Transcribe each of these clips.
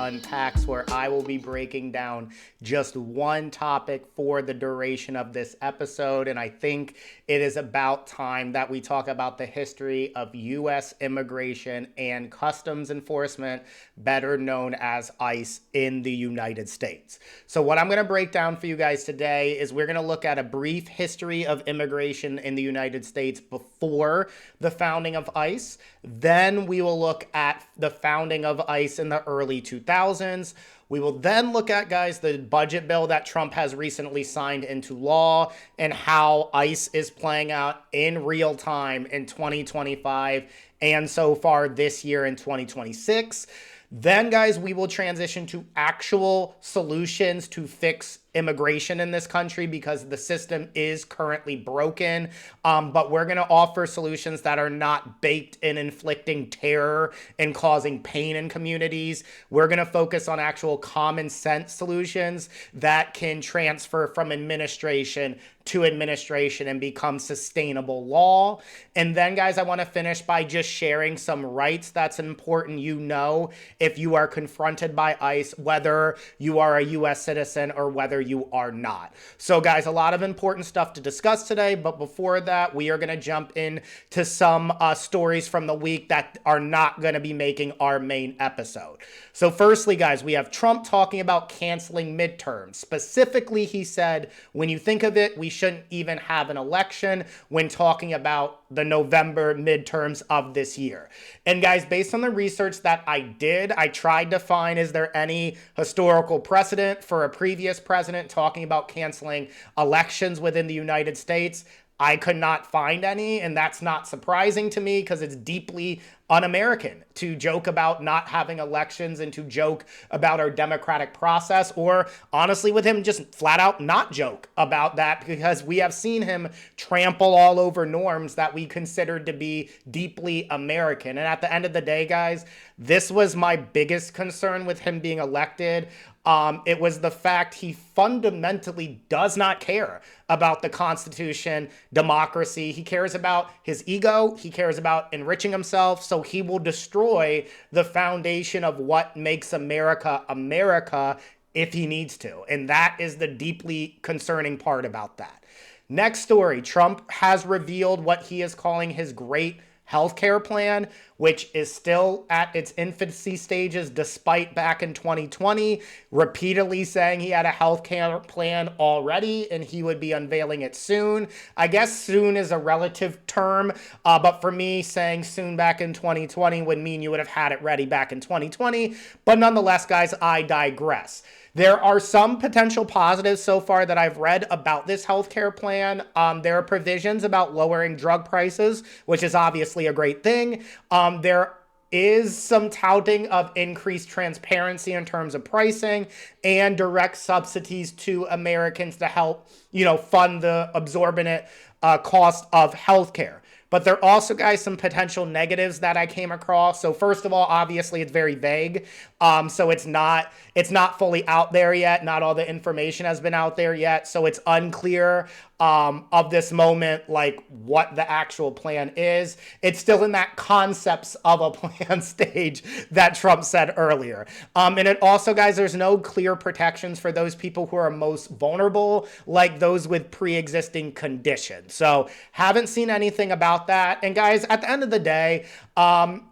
Unpacks, where I will be breaking down just one topic for the duration of this episode. And I think it is about time that we talk about the history of U.S. immigration and customs enforcement, better known as ICE, in the United States. So what I'm going to break down for you guys today is we're going to look at a brief history of immigration in the United States before the founding of ICE. Then we will look at the founding of ICE in the early 2000s. We will then look at, guys, the budget bill that Trump has recently signed into law and how ICE is playing out in real time in 2025 and so far this year in 2026. Then, guys, we will transition to actual solutions to fix immigration in this country because the system is currently broken. But we're going to offer solutions that are not baked in inflicting terror and causing pain in communities. We're going to focus on actual common sense solutions that can transfer from administration to administration and become sustainable law. And then, guys, I want to finish by just sharing some rights that's important if you are confronted by ICE, whether you are a U.S. citizen or whether you are not. So, guys, a lot of important stuff to discuss today, but before that, we are going to jump into some stories from the week that are not going to be making our main episode. So firstly, guys, we have Trump talking about canceling midterms. Specifically, he said, when you think of it, we shouldn't even have an election when talking about the November midterms of this year. And guys, based on the research that I did, I tried to find, is there any historical precedent for a previous president talking about canceling elections within the United States? I could not find any, and that's not surprising to me because it's deeply un-American to joke about not having elections and to joke about our democratic process, or honestly with him just flat out not joke about that, because we have seen him trample all over norms that we considered to be deeply American. And at the end of the day, guys, this was my biggest concern with him being elected. It was the fact he fundamentally does not care about the Constitution, democracy. He cares about his ego. He cares about enriching himself. So he will destroy the foundation of what makes America America if he needs to. And that is the deeply concerning part about that. Next story, Trump has revealed what he is calling his great healthcare plan, which is still at its infancy stages, despite back in 2020 repeatedly saying he had a healthcare plan already and he would be unveiling it soon. I guess soon is a relative term, but for me, saying soon back in 2020 would mean you would have had it ready back in 2020. But nonetheless, guys, I digress. There are some potential positives so far that I've read about this healthcare plan. There are provisions about lowering drug prices, which is obviously a great thing. There is some touting of increased transparency in terms of pricing and direct subsidies to Americans to help, fund the exorbitant cost of healthcare. But there are also, guys, some potential negatives that I came across. So first of all, obviously, it's very vague. So it's not fully out there yet. Not all the information has been out there yet. So it's unclear of this moment, like what the actual plan is. It's still in that concepts of a plan stage that Trump said earlier. And it also, guys, there's no clear protections for those people who are most vulnerable, like those with pre-existing conditions. So haven't seen anything about that. And guys, at the end of the day,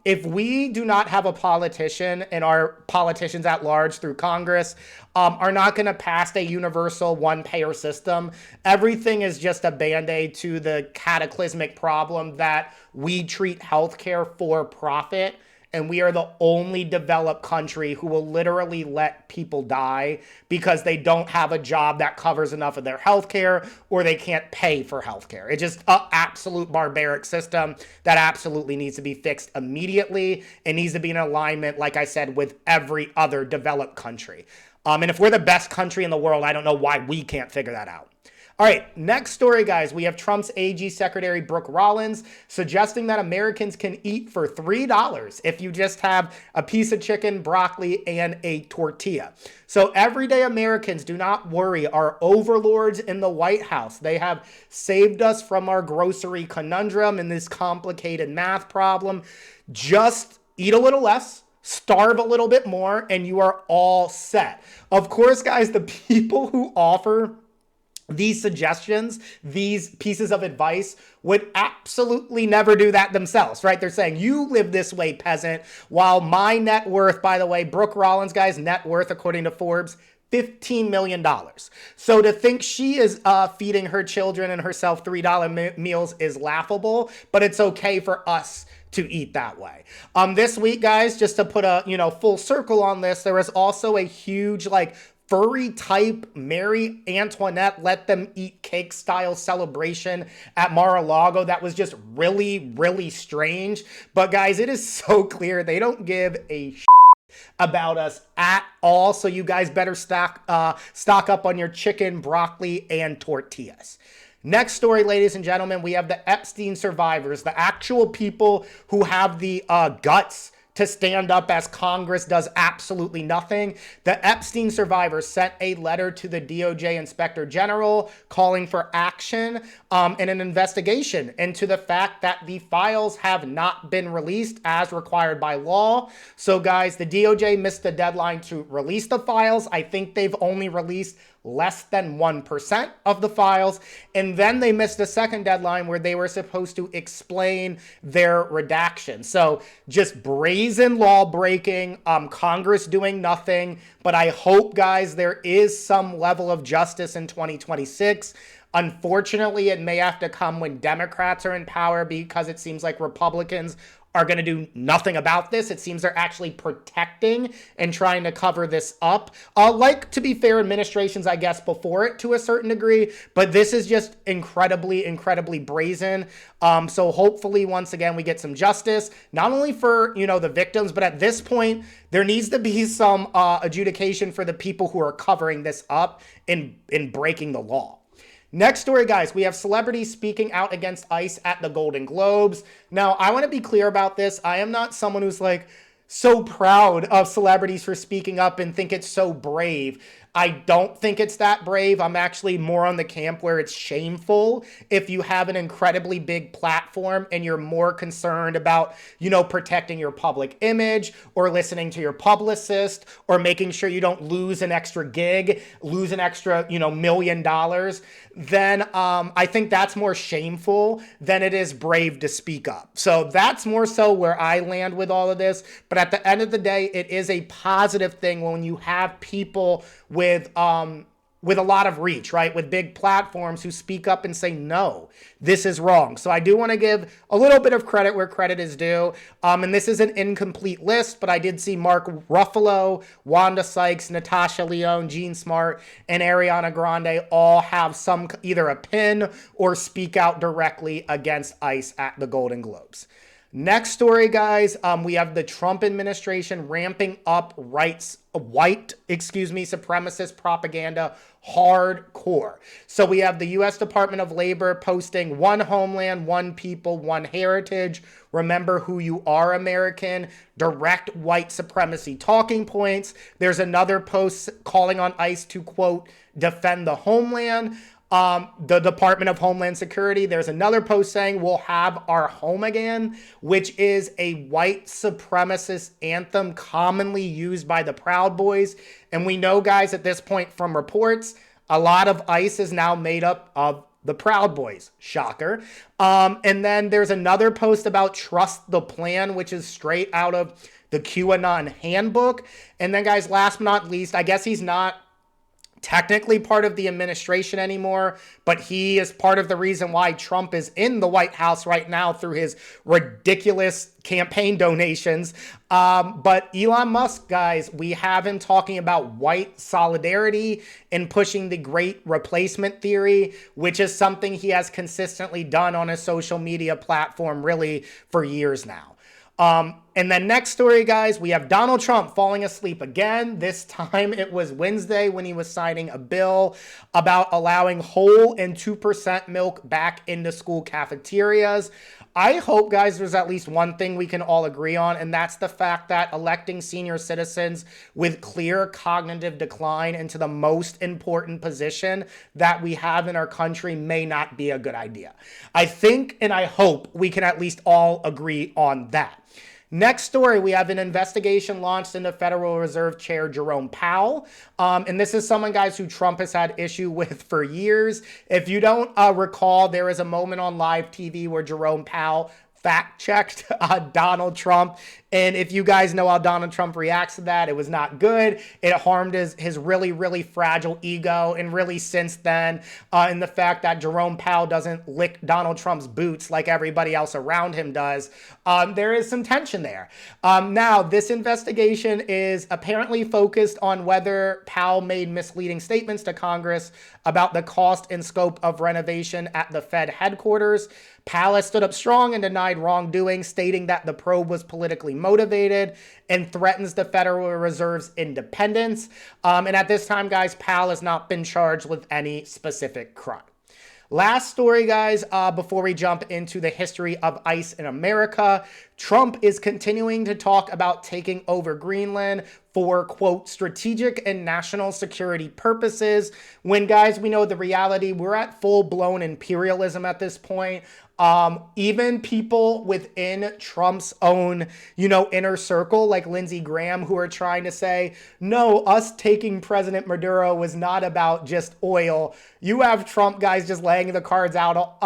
if we do not have a politician, and our politicians at large through Congress are not going to pass a universal one-payer system, everything is just a band-aid to the cataclysmic problem that we treat healthcare for profit. And we are the only developed country who will literally let people die because they don't have a job that covers enough of their healthcare, or they can't pay for healthcare. It's just an absolute barbaric system that absolutely needs to be fixed immediately. It needs to be in alignment, like I said, with every other developed country. And if we're the best country in the world, I don't know why we can't figure that out. All right, next story, guys. We have Trump's AG Secretary Brooke Rollins suggesting that Americans can eat for $3 if you just have a piece of chicken, broccoli, and a tortilla. So everyday Americans, do not worry. Our overlords in the White House, they have saved us from our grocery conundrum and this complicated math problem. Just eat a little less, starve a little bit more, and you are all set. Of course, guys, the people who offer these suggestions, these pieces of advice, would absolutely never do that themselves, right? They're saying, you live this way, peasant, while my net worth, by the way, Brooke Rollins, guys, net worth, according to Forbes, $15 million. So to think she is feeding her children and herself $3 meals is laughable, but it's okay for us to eat that way. This week, guys, just to put a, full circle on this, there was also a huge, furry type Mary Antoinette let them eat cake style celebration at Mar-a-Lago that was just really, really strange. But guys, it is so clear they don't give a about us at all. So you guys better stock up on your chicken, broccoli, and tortillas. Next story, ladies and gentlemen, we have the Epstein survivors, the actual people who have the guts to stand up as Congress does absolutely nothing. The Epstein survivors sent a letter to the DOJ Inspector General calling for action in an investigation into the fact that the files have not been released as required by law. So guys, the DOJ missed the deadline to release the files. I think they've only released less than 1% of the files. And then they missed a second deadline where they were supposed to explain their redaction. So just brazen law breaking, Congress doing nothing. But I hope, guys, there is some level of justice in 2026. Unfortunately, it may have to come when Democrats are in power because it seems like Republicans are going to do nothing about this. It seems they're actually protecting and trying to cover this up. To be fair, administrations, I guess, before it to a certain degree, but this is just incredibly, incredibly brazen. So hopefully, once again, we get some justice, not only for, the victims, but at this point, there needs to be some adjudication for the people who are covering this up in breaking the law. Next story, guys, we have celebrities speaking out against ICE at the Golden Globes. Now, I want to be clear about this. I am not someone who's so proud of celebrities for speaking up and think it's so brave. I don't think it's that brave. I'm actually more on the camp where it's shameful if you have an incredibly big platform and you're more concerned about, protecting your public image or listening to your publicist or making sure you don't lose an extra gig, lose an extra, $1 million. Then I think that's more shameful than it is brave to speak up. So that's more so where I land with all of this. But at the end of the day, it is a positive thing when you have people with a lot of reach, right? With big platforms who speak up and say, no, this is wrong. So I do want to give a little bit of credit where credit is due. And this is an incomplete list, but I did see Mark Ruffalo, Wanda Sykes, Natasha Lyonne, Jean Smart, and Ariana Grande all have either a pin or speak out directly against ICE at the Golden Globes. Next story, guys, we have the Trump administration ramping up white supremacist propaganda hardcore. So we have the U.S. Department of Labor posting one homeland, one people, one heritage. Remember who you are, American. Direct white supremacy talking points. There's another post calling on ICE to, quote, defend the homeland. The Department of Homeland Security, there's another post saying we'll have our home again, which is a white supremacist anthem commonly used by the Proud Boys. And we know, guys, at this point from reports, a lot of ICE is now made up of the Proud Boys. Shocker. And then there's another post about trust the plan, which is straight out of the QAnon handbook. And then, guys, last but not least, I guess he's not technically part of the administration anymore, but he is part of the reason why Trump is in the White House right now through his ridiculous campaign donations. But Elon Musk, guys, we have him talking about white solidarity and pushing the great replacement theory, which is something he has consistently done on his social media platform really for years now. And then next story, guys, we have Donald Trump falling asleep again. This time it was Wednesday when he was signing a bill about allowing whole and 2% milk back into school cafeterias. I hope, guys, there's at least one thing we can all agree on, and that's the fact that electing senior citizens with clear cognitive decline into the most important position that we have in our country may not be a good idea. I think and I hope we can at least all agree on that. Next story, we have an investigation launched into Federal Reserve Chair Jerome Powell. And this is someone, guys, who Trump has had issue with for years. If you don't recall, there was a moment on live TV where Jerome Powell fact-checked Donald Trump. And if you guys know how Donald Trump reacts to that, it was not good. It harmed his really, really fragile ego. And really since then, in the fact that Jerome Powell doesn't lick Donald Trump's boots like everybody else around him does, there is some tension there. Now, this investigation is apparently focused on whether Powell made misleading statements to Congress about the cost and scope of renovation at the Fed headquarters. Powell stood up strong and denied wrongdoing, stating that the probe was politically motivated and threatens the Federal Reserve's independence. And at this time, guys, Powell has not been charged with any specific crime. Last story, guys, before we jump into the history of ICE in America. Trump is continuing to talk about taking over Greenland for, quote, strategic and national security purposes. When, guys, we know the reality, we're at full-blown imperialism at this point. Even people within Trump's own, inner circle, like Lindsey Graham, who are trying to say, no, us taking President Maduro was not about just oil. You have Trump, guys, just laying the cards out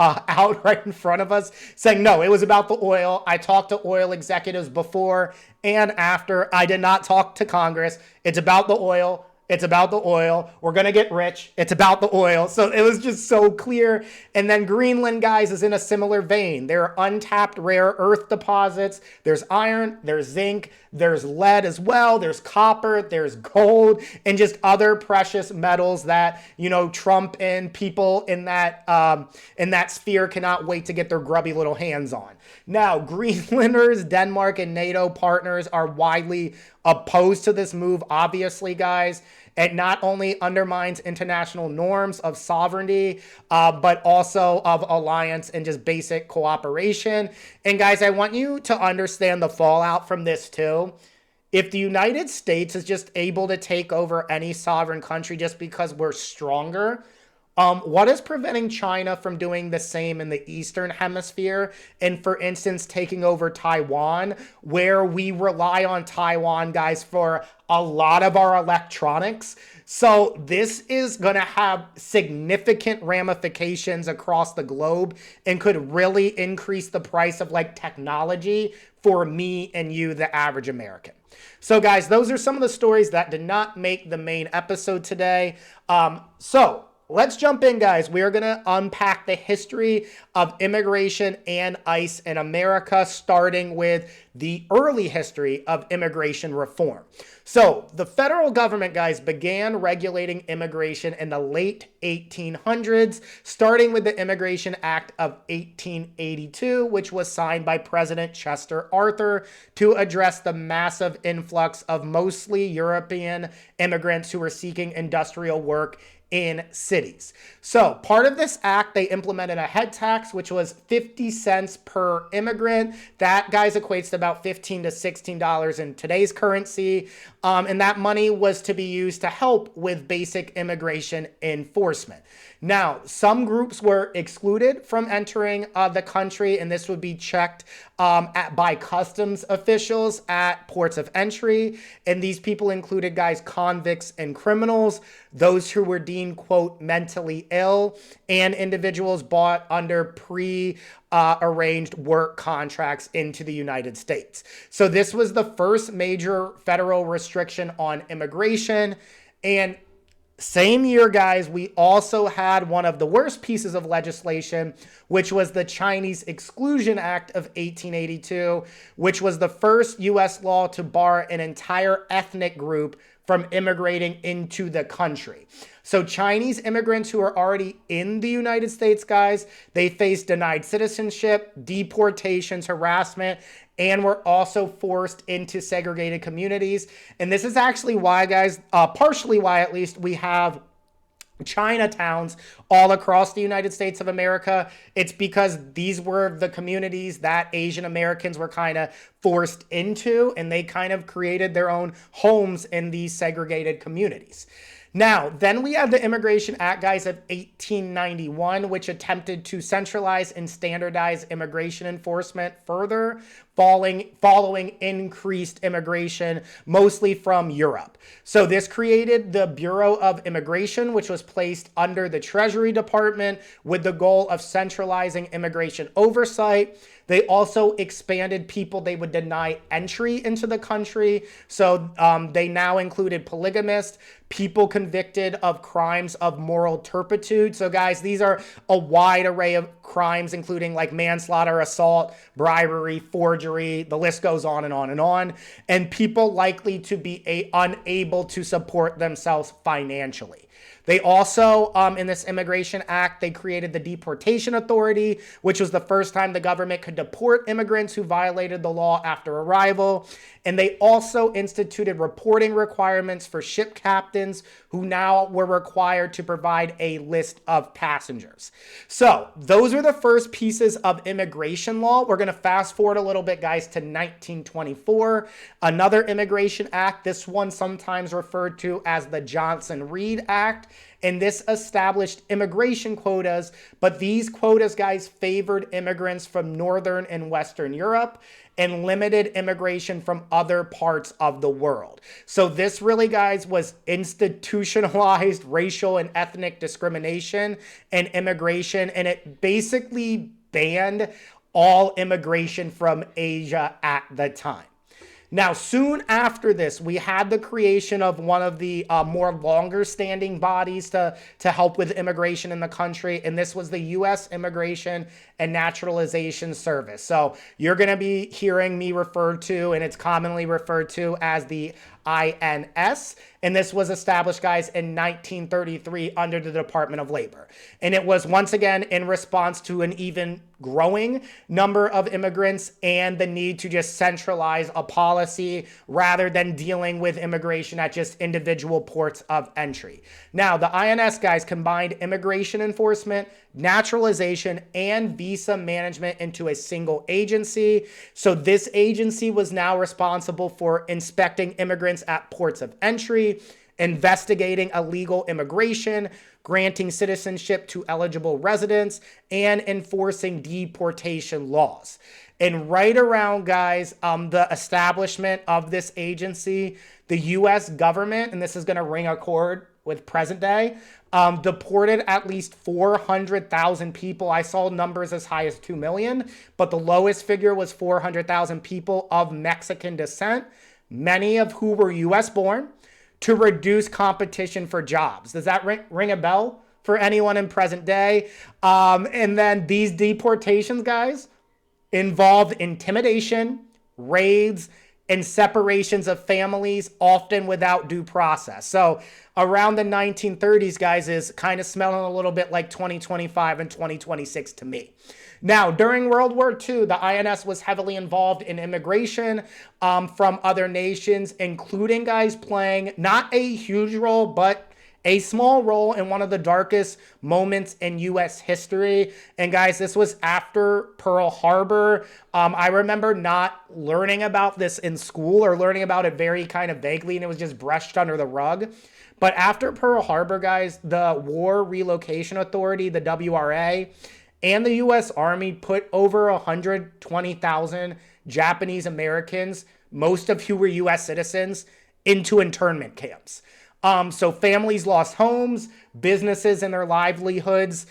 right in front of us, saying, no, it was about the oil. I talked to oil executives before and after. I did not talk to Congress. It's about the oil. It's about the oil. We're going to get rich. It's about the oil. So it was just so clear. And then Greenland, guys, is in a similar vein. There are untapped rare earth deposits. There's iron, there's zinc, there's lead as well. There's copper, there's gold, and just other precious metals that, Trump and people in that sphere cannot wait to get their grubby little hands on. Now, Greenlanders, Denmark, and NATO partners are widely opposed to this move, obviously, guys. It not only undermines international norms of sovereignty, but also of alliance and just basic cooperation. And guys, I want you to understand the fallout from this too. If the United States is just able to take over any sovereign country just because we're stronger, what is preventing China from doing the same in the Eastern Hemisphere? And for instance, taking over Taiwan, where we rely on Taiwan, guys, for a lot of our electronics. So this is going to have significant ramifications across the globe and could really increase the price of technology for me and you, the average American. So guys, those are some of the stories that did not make the main episode today. Let's jump in, guys. We are going to unpack the history of immigration and ICE in America, starting with the early history of immigration reform. So the federal government, guys, began regulating immigration in the late 1800s, starting with the Immigration Act of 1882, which was signed by President Chester Arthur to address the massive influx of mostly European immigrants who were seeking industrial work in cities. So part of this act, they implemented a head tax, which was 50 cents per immigrant. That, guys, equates to about $15 to $16 in today's currency. And that money was to be used to help with basic immigration enforcement. Now, some groups were excluded from entering the country, and this would be checked by customs officials at ports of entry. And these people included, guys, convicts and criminals, those who were deemed, quote, mentally ill, and individuals bought under pre-arranged work contracts into the United States. So this was the first major federal restriction on immigration. And same year, guys, we also had one of the worst pieces of legislation, which was the Chinese Exclusion Act of 1882, which was the first U.S. law to bar an entire ethnic group from immigrating into the country. So Chinese immigrants who are already in the United States, guys, they faced denied citizenship, deportations, harassment, and were also forced into segregated communities. And this is actually why, guys, partially why at least, we have Chinatowns all across the United States of America. It's because these were the communities that Asian Americans were kind of forced into, and they kind of created their own homes in these segregated communities. Now, then we have the Immigration Act, guys, of 1891, which attempted to centralize and standardize immigration enforcement further, following increased immigration, mostly from Europe. So this created the Bureau of Immigration, which was placed under the Treasury Department with the goal of centralizing immigration oversight. They also expanded people they would deny entry into the country. So they now included polygamists, people convicted of crimes of moral turpitude. So guys, these are a wide array of crimes, including like manslaughter, assault, bribery, forgery, the list goes on and on and on. And people likely to be unable to support themselves financially. They also, in this Immigration Act, they created the Deportation Authority, which was the first time the government could deport immigrants who violated the law after arrival. And they also instituted reporting requirements for ship captains who now were required to provide a list of passengers. So those are the first pieces of immigration law. We're going to fast forward a little bit, guys, to 1924. Another Immigration Act, this one sometimes referred to as the Johnson-Reed Act. And this established immigration quotas, but these quotas, guys, favored immigrants from Northern and Western Europe and limited immigration from other parts of the world. So this really, guys, was institutionalized racial and ethnic discrimination and immigration, and it basically banned all immigration from Asia at the time. Now, soon after this, we had the creation of one of the more longer standing bodies to help with immigration in the country. And this was the U.S. Immigration and Naturalization Service. So you're going to be hearing me referred to, and it's commonly referred to as the INS. And this was established, guys, in 1933 under the Department of Labor. And it was once again in response to an even growing number of immigrants and the need to just centralize a policy rather than dealing with immigration at just individual ports of entry. Now, the INS, guys, combined immigration enforcement, naturalization, and visa management into a single agency. So this agency was now responsible for inspecting immigrants at ports of entry, investigating illegal immigration, granting citizenship to eligible residents, and enforcing deportation laws. And right around, guys, the establishment of this agency, the U.S. government, and this is going to ring a chord with present day, deported at least 400,000 people. I saw numbers as high as 2 million, but the lowest figure was 400,000 people of Mexican descent, many of who were U.S. born, to reduce competition for jobs. Does that ring a bell for anyone in present day? And then these deportations, guys, involved intimidation, raids, and separations of families, often without due process. So around the 1930s, guys, is kind of smelling a little bit like 2025 and 2026 to me. Now, during World War II, the INS was heavily involved in immigration from other nations, including, guys, playing not a huge role, but a small role in one of the darkest moments in U.S. history. And guys, this was after Pearl Harbor. I remember not learning about this in school or learning about it very kind of vaguely, and it was just brushed under the rug. But after Pearl Harbor, guys, the War Relocation Authority, the WRA, and the U.S. Army put over 120,000 Japanese Americans, most of who were U.S. citizens, into internment camps. So families lost homes, businesses, and their livelihoods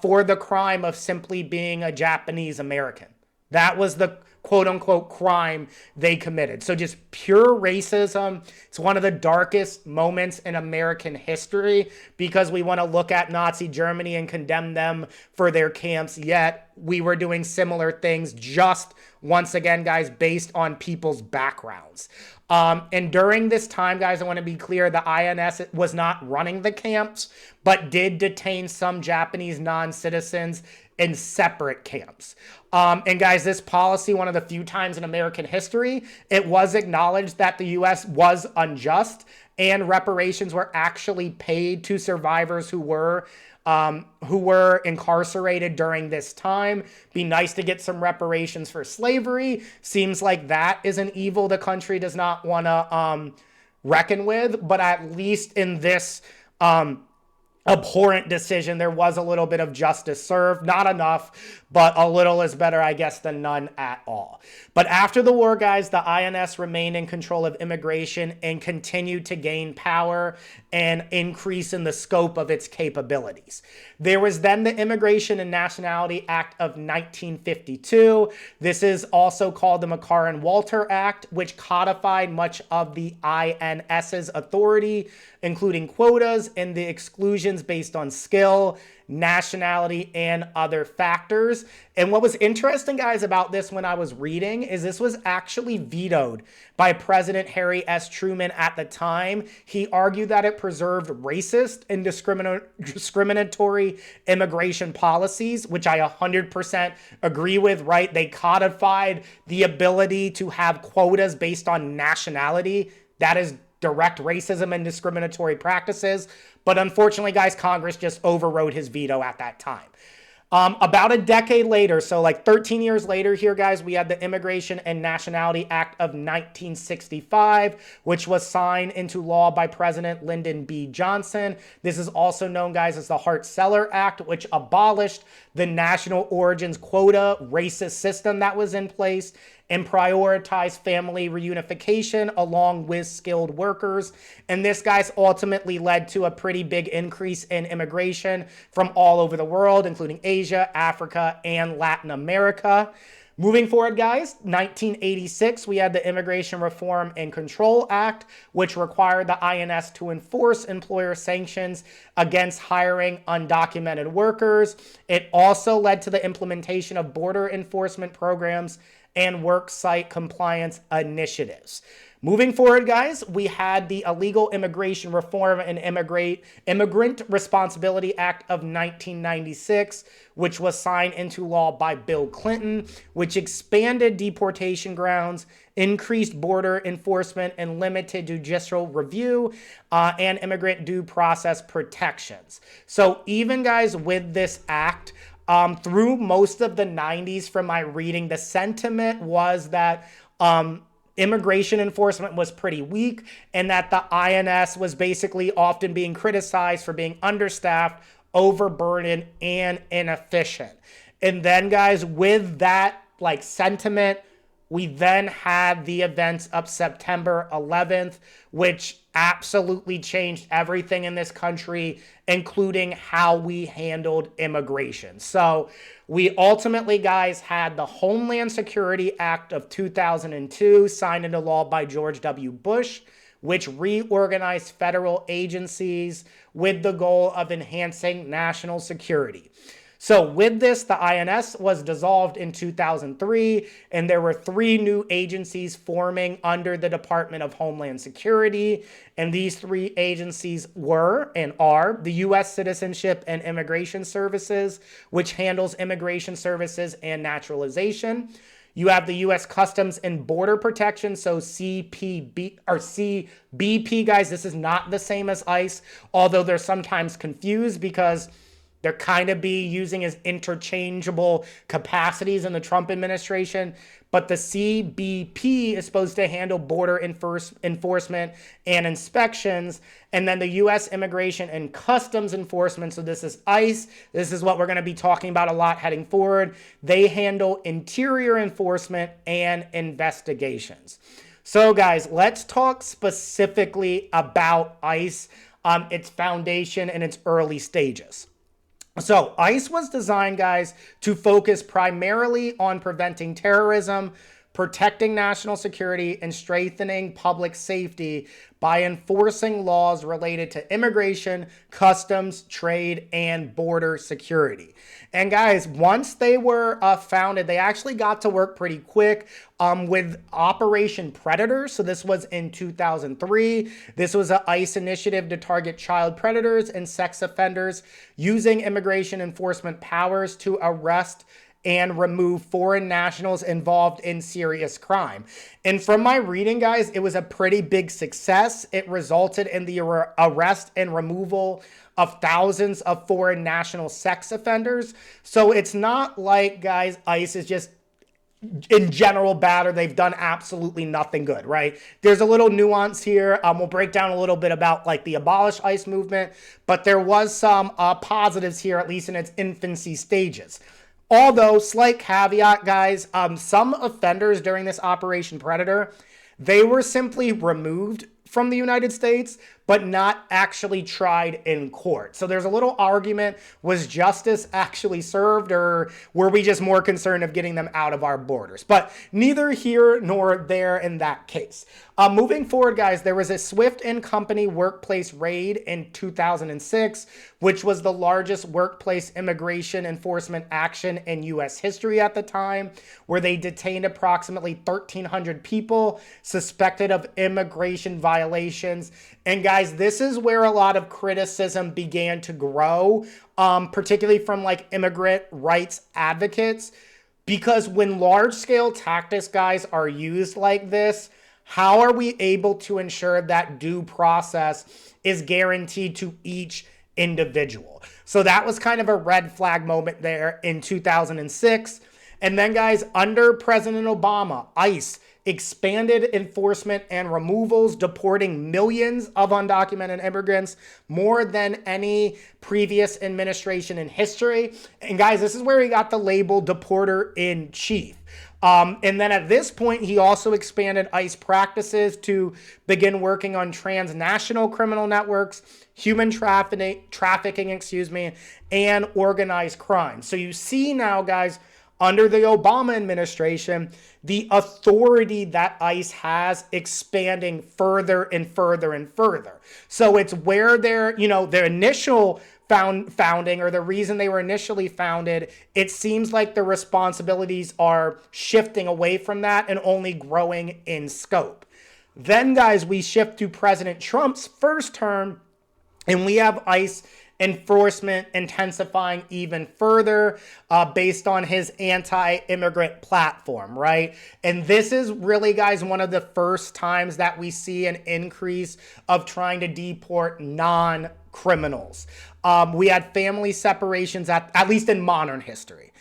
for the crime of simply being a Japanese American. That was the quote-unquote crime they committed. So just pure racism. It's one of the darkest moments in American history because we want to look at Nazi Germany and condemn them for their camps, yet we were doing similar things just, once again, guys, based on people's backgrounds. And during this time, guys, I want to be clear, the INS was not running the camps, but did detain some Japanese non-citizens in separate camps. And guys, this policy, one of the few times in American history, it was acknowledged that the U.S. was unjust and reparations were actually paid to survivors who were incarcerated during this time. Be nice to get some reparations for slavery. Seems like that is an evil the country does not want to reckon with, but at least in this abhorrent decision. There was a little bit of justice served, not enough, but a little is better, I guess, than none at all. But after the war, guys, the INS remained in control of immigration and continued to gain power and increase in the scope of its capabilities. There was then the Immigration and Nationality Act of 1952. This is also called the McCarran-Walter Act, which codified much of the INS's authority, including quotas and the exclusions based on skill, nationality, and other factors. And what was interesting, guys, about this when I was reading is this was actually vetoed by President Harry S. Truman at the time. He argued that it preserved racist and discriminatory immigration policies, which I 100% agree with, right? They codified the ability to have quotas based on nationality. That is direct racism and discriminatory practices. But unfortunately, guys, Congress just overrode his veto at that time. About a decade later, so like 13 years later here, guys, we had the Immigration and Nationality Act of 1965, which was signed into law by President Lyndon B. Johnson. This is also known, guys, as the Hart-Celler Act, which abolished the national origins quota racist system that was in place and prioritized family reunification along with skilled workers. And this, guys, ultimately led to a pretty big increase in immigration from all over the world, including Asia, Africa, and Latin America. Moving forward, guys, 1986, we had the Immigration Reform and Control Act, which required the INS to enforce employer sanctions against hiring undocumented workers. It also led to the implementation of border enforcement programs and work site compliance initiatives. Moving forward, guys, we had the Illegal Immigration Reform and Immigrant Responsibility Act of 1996, which was signed into law by Bill Clinton, which expanded deportation grounds, increased border enforcement, and limited judicial review and immigrant due process protections. So even, guys, with this act, through most of the 90s from my reading, the sentiment was that immigration enforcement was pretty weak and that the INS was basically often being criticized for being understaffed, overburdened, and inefficient. And then, guys, with that like sentiment, we then had the events of September 11th, which absolutely changed everything in this country, including how we handled immigration. So we ultimately, guys, had the Homeland Security Act of 2002 signed into law by George W. Bush, which reorganized federal agencies with the goal of enhancing national security. So with this, the INS was dissolved in 2003, and there were 3 new agencies forming under the Department of Homeland Security. And these 3 agencies were and are the U.S. Citizenship and Immigration Services, which handles immigration services and naturalization. You have the U.S. Customs and Border Protection, so CBP, guys. This is not the same as ICE, although they're sometimes confused because they're kind of using as interchangeable capacities in the Trump administration. But the CBP is supposed to handle border enforcement and inspections. And then the U.S. Immigration and Customs Enforcement, so this is ICE. This is what we're going to be talking about a lot heading forward. They handle interior enforcement and investigations. So, guys, let's talk specifically about ICE, its foundation and its early stages. So ICE was designed, guys, to focus primarily on preventing terrorism, protecting national security, and strengthening public safety by enforcing laws related to immigration, customs, trade, and border security. And guys, once they were founded, they actually got to work pretty quick with Operation Predator. So this was in 2003. This was an ICE initiative to target child predators and sex offenders using immigration enforcement powers to arrest and remove foreign nationals involved in serious crime. And from my reading, guys, it was a pretty big success. It resulted in the arrest and removal of thousands of foreign national sex offenders. So it's not like, guys, ICE is just in general bad or they've done absolutely nothing good, right? There's a little nuance here. We'll break down a little bit about like the abolish ICE movement, but there was some positives here, at least in its infancy stages. Although, slight caveat, guys, some offenders during this Operation Predator, they were simply removed from the United States, but not actually tried in court. So there's a little argument, was justice actually served, or were we just more concerned of getting them out of our borders? But neither here nor there in that case. Moving forward, guys, there was a Swift & Company workplace raid in 2006, which was the largest workplace immigration enforcement action in U.S. history at the time, where they detained approximately 1,300 people suspected of immigration violations. And guys, this is where a lot of criticism began to grow, particularly from like immigrant rights advocates, because when large-scale tactics, guys, are used like this, how are we able to ensure that due process is guaranteed to each individual? So that was kind of a red flag moment there in 2006. And then, guys, under President Obama, ICE expanded enforcement and removals, deporting millions of undocumented immigrants, more than any previous administration in history. And guys, this is where he got the label deporter in chief. And then at this point, he also expanded ICE practices to begin working on transnational criminal networks, human trafficking, and organized crime. So you see now, guys, under the Obama administration, the authority that ICE has expanding further and further and further. So it's where their initial founding, or the reason they were initially founded, it seems like the responsibilities are shifting away from that and only growing in scope. Then, guys, we shift to President Trump's first term, and we have ICE enforcement intensifying even further based on his anti-immigrant platform, right? And this is really, guys, one of the first times that we see an increase of trying to deport non-criminals. We had family separations at least in modern history.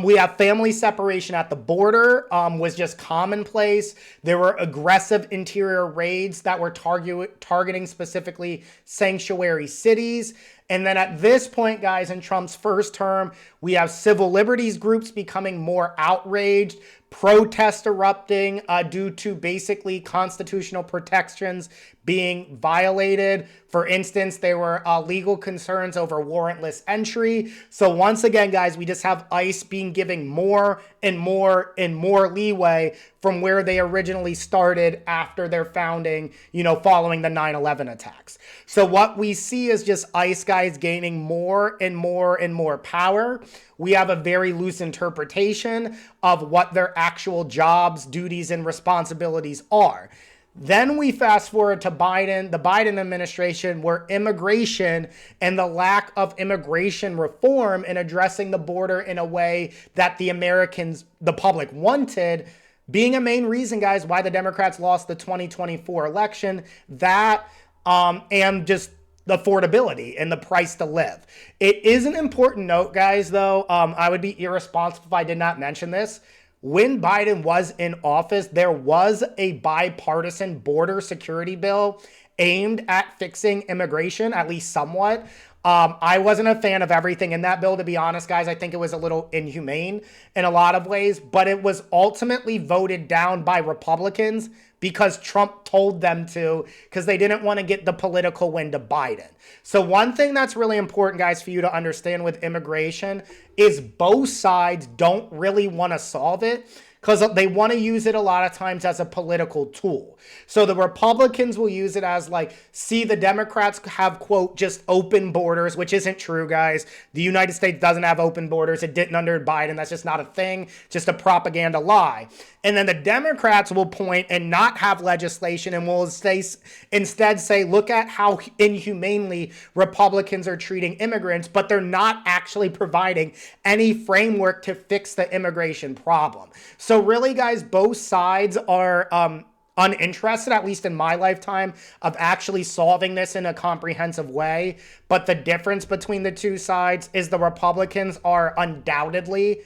We have family separation at the border was just commonplace. There were aggressive interior raids that were targeting specifically sanctuary cities. And then at this point, guys, in Trump's first term, we have civil liberties groups becoming more outraged, protests erupting due to basically constitutional protections being violated. For instance, there were legal concerns over warrantless entry. So once again, guys, we just have ICE being given more and more and more leeway from where they originally started after their founding, following the 9/11 attacks. So what we see is just ICE guys gaining more and more and more power. We have a very loose interpretation of what their actual jobs, duties, and responsibilities are. Then we fast forward to Biden, the Biden administration, where immigration and the lack of immigration reform and addressing the border in a way that the Americans, the public, wanted, being a main reason, guys, why the Democrats lost the 2024 election, that and just the affordability and the price to live. It is an important note, guys, though. I would be irresponsible if I did not mention this. When Biden was in office, there was a bipartisan border security bill aimed at fixing immigration, at least somewhat. I wasn't a fan of everything in that bill, to be honest, guys. I think it was a little inhumane in a lot of ways, but it was ultimately voted down by Republicans because Trump told them to, because they didn't want to get the political win to Biden. So one thing that's really important, guys, for you to understand with immigration is both sides don't really want to solve it, because they want to use it a lot of times as a political tool. So the Republicans will use it as see, the Democrats have, quote, just open borders, which isn't true, guys. The United States doesn't have open borders. It didn't under Biden. That's just not a thing, just a propaganda lie. And then the Democrats will point and not have legislation and will instead say, look at how inhumanely Republicans are treating immigrants, but they're not actually providing any framework to fix the immigration problem. So really, guys, both sides are uninterested, at least in my lifetime, of actually solving this in a comprehensive way. But the difference between the two sides is the Republicans are undoubtedly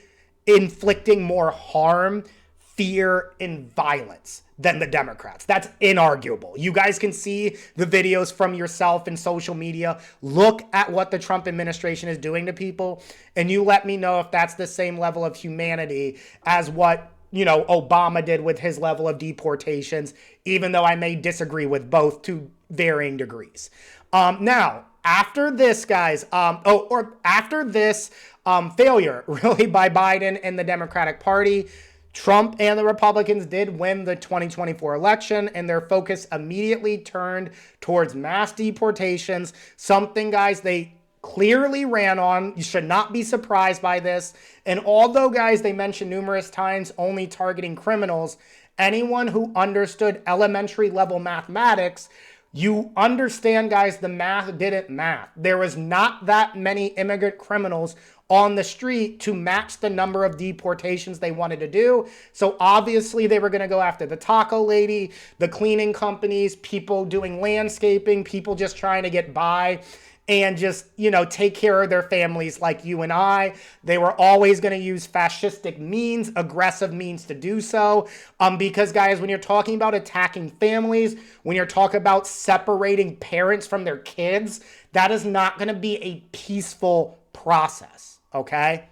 inflicting more harm, fear, and violence than the Democrats. That's inarguable. You guys can see the videos from yourself in social media. Look at what the Trump administration is doing to people, and you let me know if that's the same level of humanity as what, Obama did with his level of deportations, even though I may disagree with both to varying degrees. Now, after this, guys, after this failure, really, by Biden and the Democratic Party, Trump and the Republicans did win the 2024 election, and their focus immediately turned towards mass deportations, something, guys, they clearly ran on. You should not be surprised by this. And although, guys, they mentioned numerous times only targeting criminals, anyone who understood elementary level mathematics, you understand, guys, the math didn't math. There was not that many immigrant criminals on the street to match the number of deportations they wanted to do. So obviously they were going to go after the taco lady, the cleaning companies, people doing landscaping, people just trying to get by and just, take care of their families like you and I. They were always going to use fascistic means, aggressive means to do so. Because, guys, when you're talking about attacking families, when you're talking about separating parents from their kids, that is not going to be a peaceful process, okay?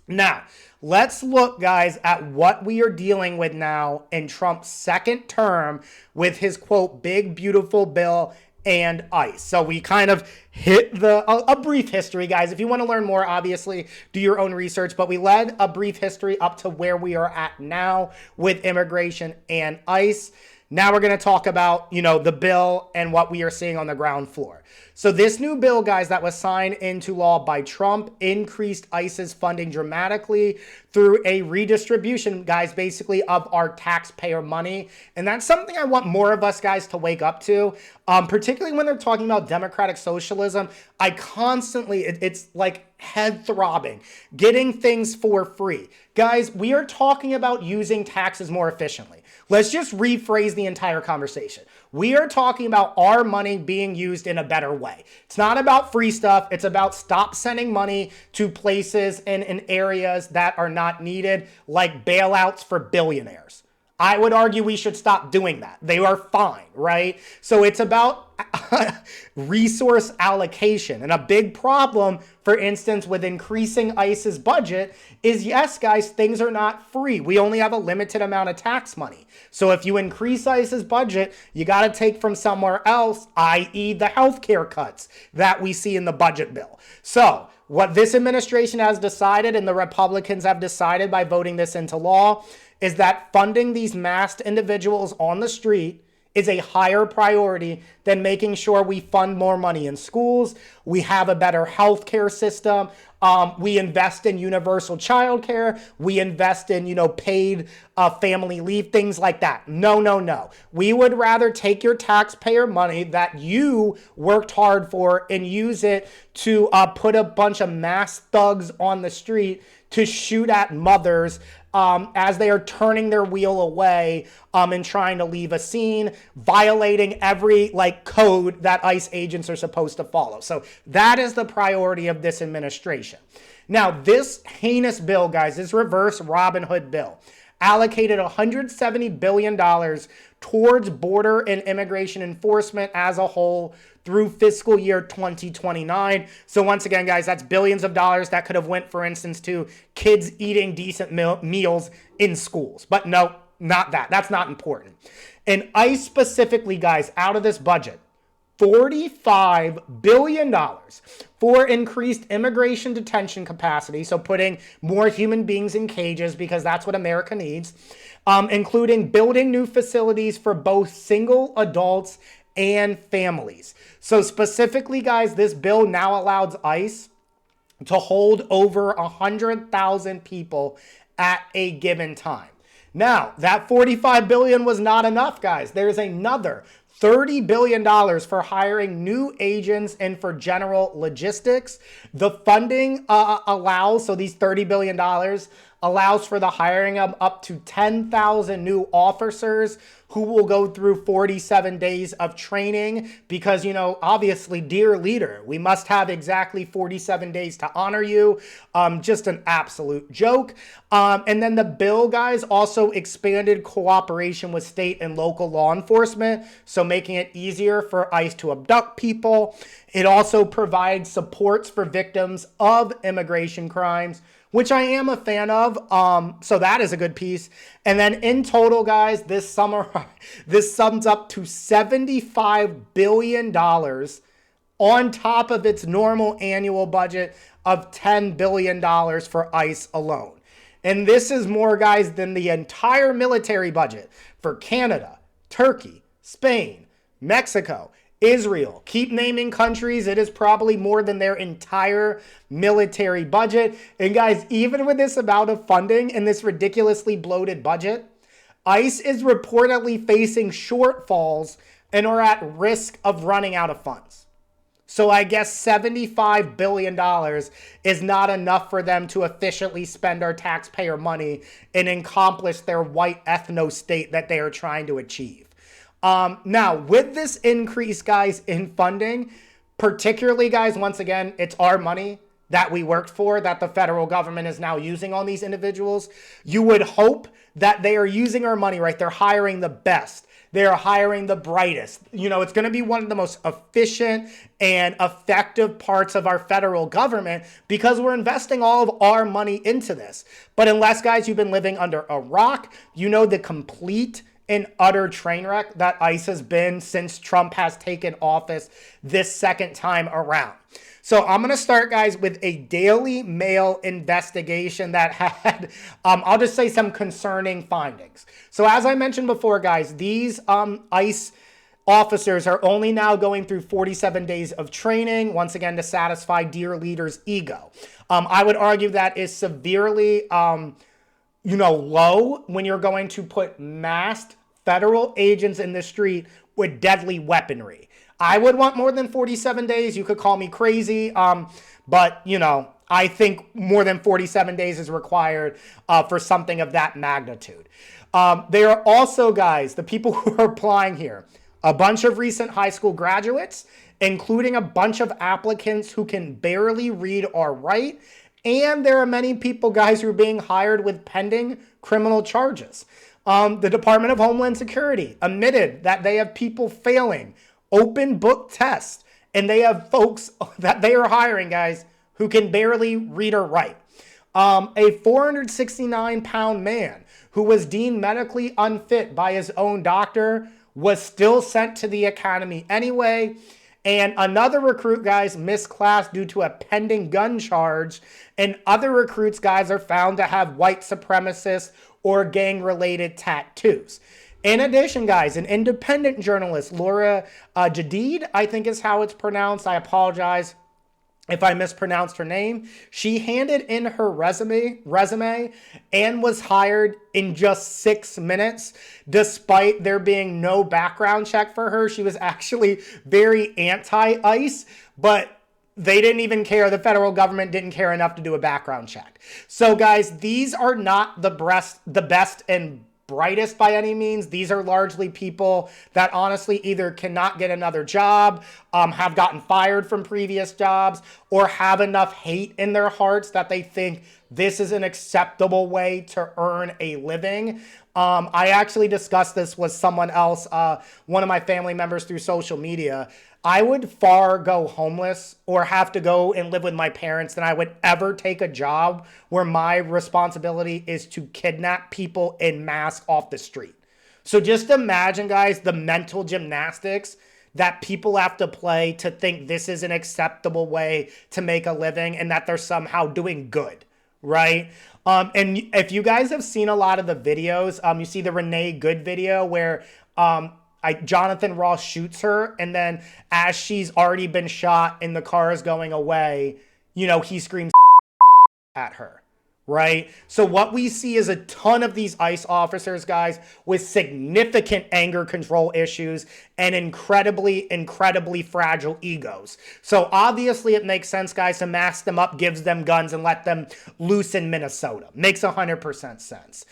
Now, let's look, guys, at what we are dealing with now in Trump's second term with his, quote, big, beautiful bill and ICE. So we kind of hit a brief history, guys. If you want to learn more, obviously, do your own research. But we led a brief history up to where we are at now with immigration and ICE. Now we're going to talk about, the bill and what we are seeing on the ground floor. So this new bill, guys, that was signed into law by Trump increased ICE's funding dramatically through a redistribution, guys, basically of our taxpayer money. And that's something I want more of us, guys, to wake up to, particularly when they're talking about democratic socialism. I constantly, it's like head throbbing, getting things for free. Guys, we are talking about using taxes more efficiently. Let's just rephrase the entire conversation. We are talking about our money being used in a better way. It's not about free stuff. It's about stop sending money to places and in areas that are not needed, like bailouts for billionaires. I would argue we should stop doing that. They are fine, right? So it's about resource allocation. And a big problem, for instance, with increasing ICE's budget is, yes, guys, things are not free. We only have a limited amount of tax money. So if you increase ICE's budget, you got to take from somewhere else, i.e. the healthcare cuts that we see in the budget bill. So what this administration has decided, and the Republicans have decided by voting this into law, is that funding these masked individuals on the street is a higher priority than making sure we fund more money in schools, we have a better healthcare system, we invest in universal childcare, we invest in, paid family leave, things like that. No. We would rather take your taxpayer money that you worked hard for and use it to put a bunch of mass thugs on the street to shoot at mothers as they are turning their wheel away and trying to leave a scene, violating every code that ICE agents are supposed to follow. So that is the priority of this administration. Now, this heinous bill, guys, this reverse Robin Hood bill, allocated $170 billion towards border and immigration enforcement as a whole through fiscal year 2029. So once again, guys, that's billions of dollars that could have went, for instance, to kids eating decent meals in schools. But no, not that. That's not important. And ICE specifically, guys, out of this budget, $45 billion for increased immigration detention capacity, so putting more human beings in cages because that's what America needs, including building new facilities for both single adults and families. So specifically, guys, this bill now allows ICE to hold over 100,000 people at a given time. Now, that $45 billion was not enough, guys. There's another $30 billion for hiring new agents and for general logistics. The funding allows, so these $30 billion allows for the hiring of up to 10,000 new officers who will go through 47 days of training because, you know, obviously, dear leader, we must have exactly 47 days to honor you. Just an absolute joke. And then the bill, guys, also expanded cooperation with state and local law enforcement, so making it easier for ICE to abduct people. It also provides supports for victims of immigration crimes, which I am a fan of. So that is a good piece. And then in total, guys, this sums up to $75 billion on top of its normal annual budget of $10 billion for ICE alone. And this is more, guys, than the entire military budget for Canada, Turkey, Spain, Mexico, Israel. Keep naming countries. It is probably more than their entire military budget. And guys, even with this amount of funding and this ridiculously bloated budget, ICE is reportedly facing shortfalls and are at risk of running out of funds. So I guess $75 billion is not enough for them to efficiently spend our taxpayer money and accomplish their white ethno state that they are trying to achieve. Now, with this increase, guys, in funding, particularly, guys, once again, it's our money that we worked for that the federal government is now using on these individuals. You would hope that they are using our money, right? They're hiring the best. They're hiring the brightest. You know, it's going to be one of the most efficient and effective parts of our federal government because we're investing all of our money into this. But unless, guys, you've been living under a rock, you know the complete and utter train wreck that ICE has been since Trump has taken office this second time around. So I'm going to start, guys, with a Daily Mail investigation that had, I'll just say, some concerning findings. So as I mentioned before, guys, these ICE officers are only now going through 47 days of training, once again, to satisfy dear leader's ego. I would argue that is severely, low when you're going to put masked federal agents in the street with deadly weaponry. I would want more than 47 days. You could call me crazy, but, you know, I think more than 47 days is required for something of that magnitude. There are also, guys, the people who are applying here, a bunch of recent high school graduates, including a bunch of applicants who can barely read or write, and there are many people, guys, who are being hired with pending criminal charges. The Department of Homeland Security admitted that they have people failing open book tests, and they have folks that they are hiring, guys, who can barely read or write. A 469-pound man who was deemed medically unfit by his own doctor was still sent to the academy anyway. And another recruit, guys, missed class due to a pending gun charge. And other recruits, guys, are found to have white supremacist or gang-related tattoos. In addition, guys, an independent journalist, Laura Jadid, I think is how it's pronounced. I apologize if I mispronounced her name. She handed in her resume and was hired in just 6 minutes, despite there being no background check for her. She was actually very anti-ICE, but they didn't even care. The federal government didn't care enough to do a background check. So, guys, these are not the best and brightest by any means. These are largely people that honestly either cannot get another job, have gotten fired from previous jobs, or have enough hate in their hearts that they think this is an acceptable way to earn a living. I actually discussed this with someone else, one of my family members, through social media. I would far go homeless or have to go and live with my parents than I would ever take a job where my responsibility is to kidnap people en masse off the street. So just imagine, guys, the mental gymnastics that people have to play to think this is an acceptable way to make a living and that they're somehow doing good, right? And if you guys have seen a lot of the videos, you see the Renee Good video where Jonathan Ross shoots her, and then as she's already been shot and the car is going away, you know, he screams at her, right? So what we see is a ton of these ICE officers, guys, with significant anger control issues and incredibly fragile egos. So obviously it makes sense, guys, to mask them up, gives them guns, and let them loose in Minnesota. Makes 100% sense.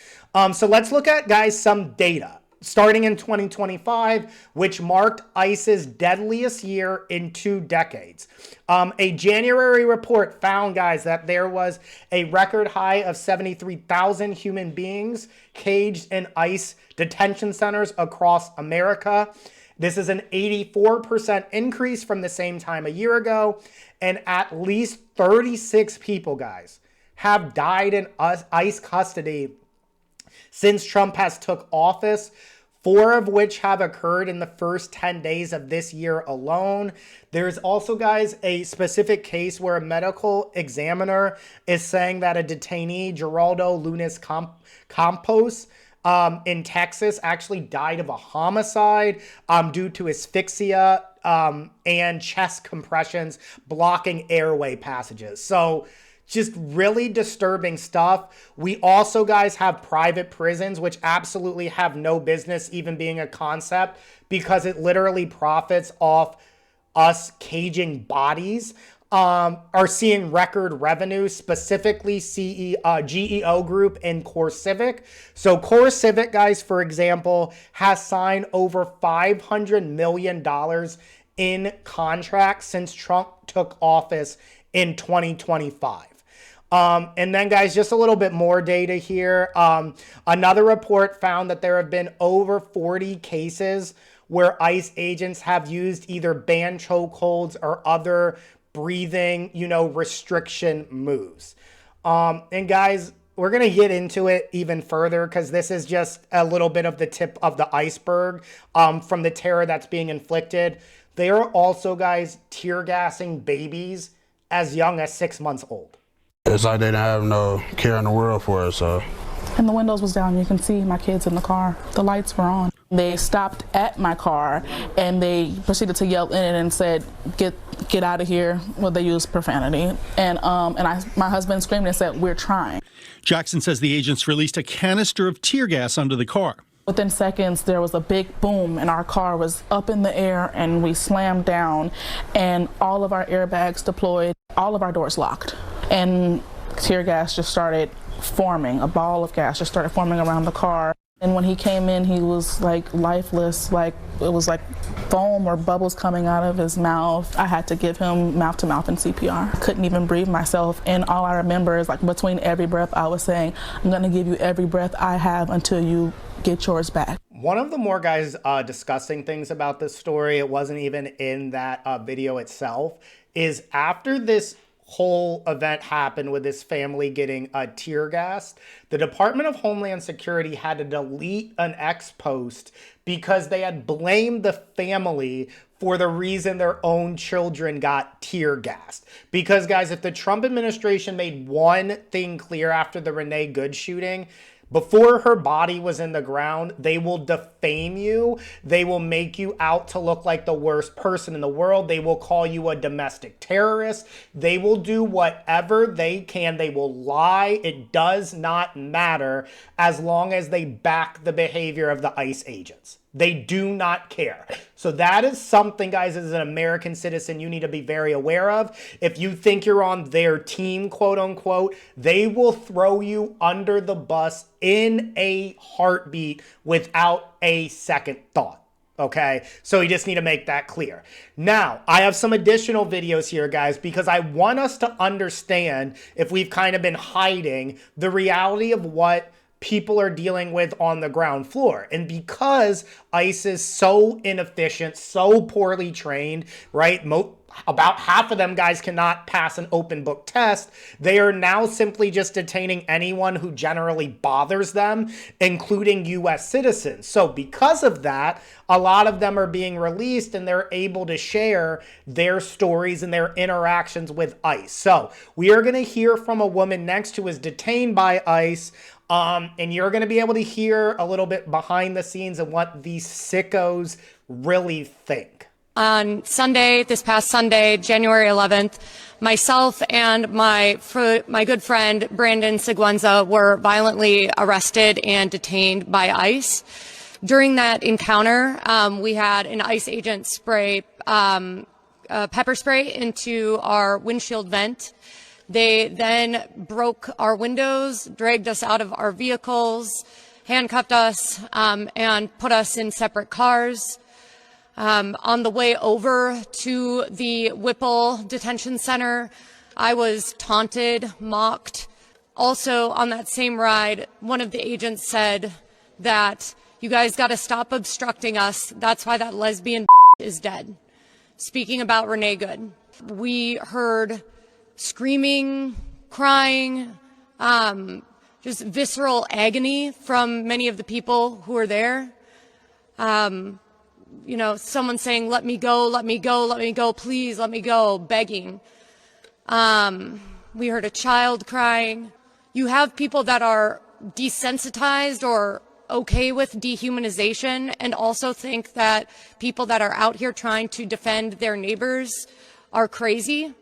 So let's look at, guys, some data. Starting in 2025, which marked ICE's deadliest year in 2 decades. A January report found, guys, that there was a record high of 73,000 human beings caged in ICE detention centers across America. This is an 84% increase from the same time a year ago, and at least 36 people, guys, have died in ICE custody since Trump has took office, 4 of which have occurred in the first 10 days of this year alone. There's also, guys, a specific case where a medical examiner is saying that a detainee, Geraldo Lunis Campos, in Texas, actually died of a homicide due to asphyxia and chest compressions blocking airway passages. So just really disturbing stuff. We also, guys, have private prisons, which absolutely have no business even being a concept because it literally profits off us caging bodies. Are seeing record revenue, specifically GEO Group and Core Civic. So Core Civic, guys, for example, has signed over $500 million in contracts since Trump took office in 2025. And then, guys, just a little bit more data here. Another report found that there have been over 40 cases where ICE agents have used either banned chokeholds or other breathing, restriction moves. And guys, we're going to get into it even further because this is just a little bit of the tip of the iceberg from the terror that's being inflicted. They are also, guys, tear gassing babies as young as 6 months old. It's like they didn't have no care in the world for us, so. And the windows was down. You can see my kids in the car. The lights were on. They stopped at my car and they proceeded to yell in it and said, "Get out of here." Well, they used profanity. And my husband screamed and said, "We're trying." Jackson says the agents released a canister of tear gas under the car. Within seconds, there was a big boom and our car was up in the air and we slammed down and all of our airbags deployed, all of our doors locked. And tear gas just started forming, a ball of gas just started forming around the car. And when he came in, he was like lifeless, like it was like foam or bubbles coming out of his mouth. I had to give him mouth-to-mouth and CPR. I couldn't even breathe myself. And all I remember is like between every breath, I was saying, "I'm gonna give you every breath I have until you get yours back." One of the more, guys, disgusting things about this story, it wasn't even in that video itself, is after this whole event happened with this family getting tear gassed, the Department of Homeland Security had to delete an X post because they had blamed the family for the reason their own children got tear gassed. Because, guys, if the Trump administration made one thing clear after the Renee Good shooting, before her body was in the ground, they will defame you. They will make you out to look like the worst person in the world. They will call you a domestic terrorist. They will do whatever they can. They will lie. It does not matter as long as they back the behavior of the ICE agents. They do not care. So that is something, guys, as an American citizen, you need to be very aware of. If you think you're on their team, quote unquote, they will throw you under the bus in a heartbeat without a second thought. Okay, so you just need to make that clear. Now, I have some additional videos here, guys, because I want us to understand, if we've kind of been hiding, the reality of what people are dealing with on the ground floor. And because ICE is so inefficient, so poorly trained, right? About half of them, guys, cannot pass an open book test. They are now simply just detaining anyone who generally bothers them, including U.S. citizens. So because of that, a lot of them are being released and they're able to share their stories and their interactions with ICE. So we are going to hear from a woman next who was detained by ICE. And you're going to be able to hear a little bit behind the scenes of what these sickos really think. On Sunday, this past Sunday, January 11th, myself and my good friend Brandon Seguenza were violently arrested and detained by ICE. During that encounter, we had an ICE agent spray pepper spray into our windshield vent. They then broke our windows, dragged us out of our vehicles, handcuffed us, and put us in separate cars. On the way over to the Whipple Detention Center, I was taunted, mocked. Also, on that same ride, one of the agents said that you guys got to stop obstructing us. That's why that lesbian is dead. Speaking about Renee Good, we heard screaming, crying, just visceral agony from many of the people who were there. You know, someone saying, let me go, let me go, let me go, please let me go, begging. We heard a child crying. You have people that are desensitized or okay with dehumanization and also think that people that are out here trying to defend their neighbors are crazy.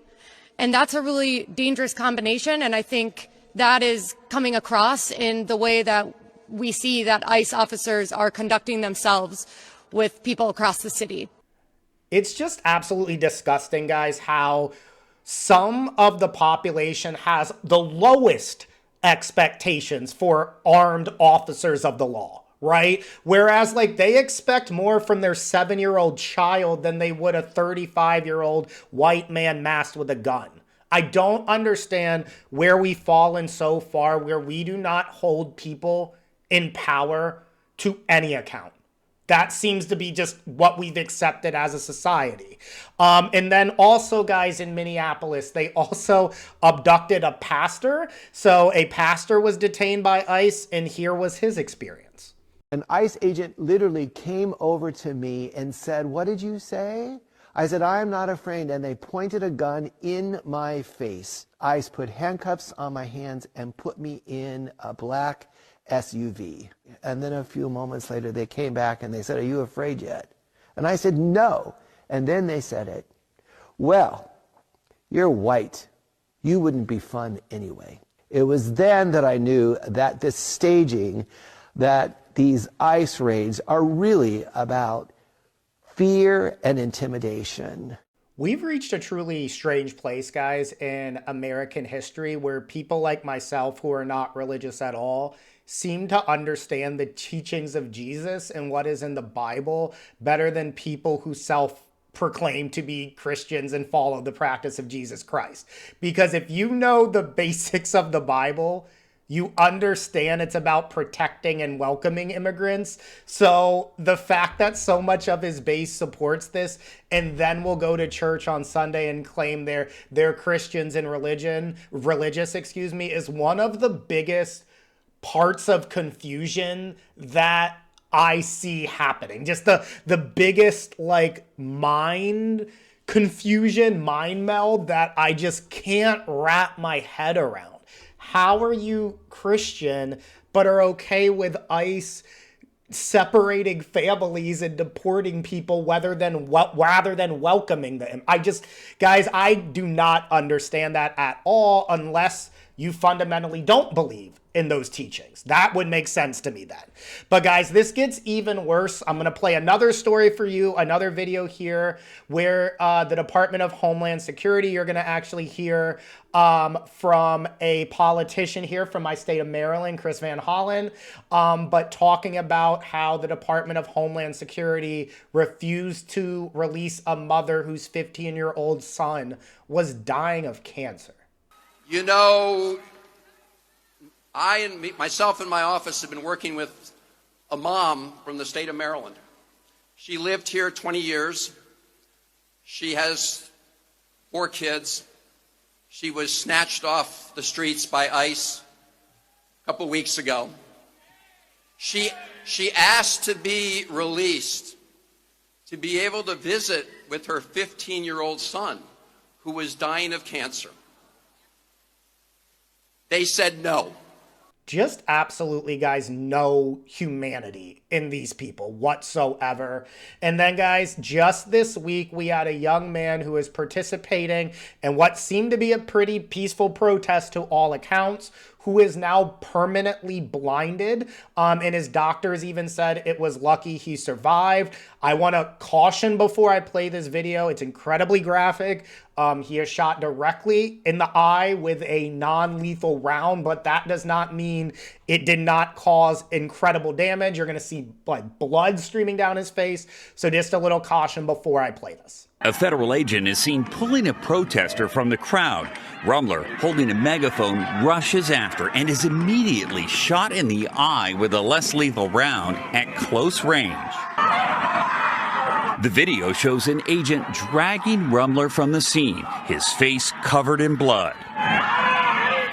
And that's a really dangerous combination. And I think that is coming across in the way that we see that ICE officers are conducting themselves with people across the city. It's just absolutely disgusting, guys, how some of the population has the lowest expectations for armed officers of the law, right? Whereas like they expect more from their 7-year-old child than they would a 35-year-old white man masked with a gun. I don't understand where we've fallen so far where we do not hold people in power to any account. That seems to be just what we've accepted as a society. And then also, guys, in Minneapolis, they also abducted a pastor. So a pastor was detained by ICE, and here was his experience. An ICE agent literally came over to me and said, "What did you say?" I said, "I am not afraid." And they pointed a gun in my face. ICE put handcuffs on my hands and put me in a black SUV. And then a few moments later, they came back and they said, "Are you afraid yet?" And I said, "No." And then they said it. "Well, you're white. You wouldn't be fun anyway." It was then that I knew that this staging, that these ICE raids are really about fear and intimidation. We've reached a truly strange place, guys, in American history where people like myself who are not religious at all seem to understand the teachings of Jesus and what is in the Bible better than people who self-proclaim to be Christians and follow the practice of Jesus Christ. Because if you know the basics of the Bible, you understand it's about protecting and welcoming immigrants. So the fact that so much of his base supports this and then will go to church on Sunday and claim they're Christians and religious, is one of the biggest parts of confusion that I see happening. Just the biggest like mind meld that I just can't wrap my head around. How are you Christian but are okay with ICE separating families and deporting people rather than welcoming them? Guys, I do not understand that at all unless you fundamentally don't believe in those teachings. That would make sense to me then. But guys, this gets even worse. I'm going to play another story for you, another video here where the Department of Homeland Security, you're going to actually hear from a politician here from my state of Maryland, Chris Van Hollen, but talking about how the Department of Homeland Security refused to release a mother whose 15-year-old son was dying of cancer. You know, myself and my office have been working with a mom from the state of Maryland. She lived here 20 years. She has 4 kids. She was snatched off the streets by ICE a couple weeks ago. She asked to be released to be able to visit with her 15-year-old son who was dying of cancer. They said no. just absolutely, guys, no humanity in these people whatsoever. And then, guys, just this week, we had a young man who is participating in what seemed to be a pretty peaceful protest to all accounts, who is now permanently blinded. And his doctors even said it was lucky he survived. I want to caution before I play this video, it's incredibly graphic. He is shot directly in the eye with a non-lethal round, but that does not mean it did not cause incredible damage. You're going to see like blood streaming down his face. So just a little caution before I play this. A federal agent is seen pulling a protester from the crowd. Rummler, holding a megaphone, rushes after and is immediately shot in the eye with a less lethal round at close range. The video shows an agent dragging Rummler from the scene, his face covered in blood.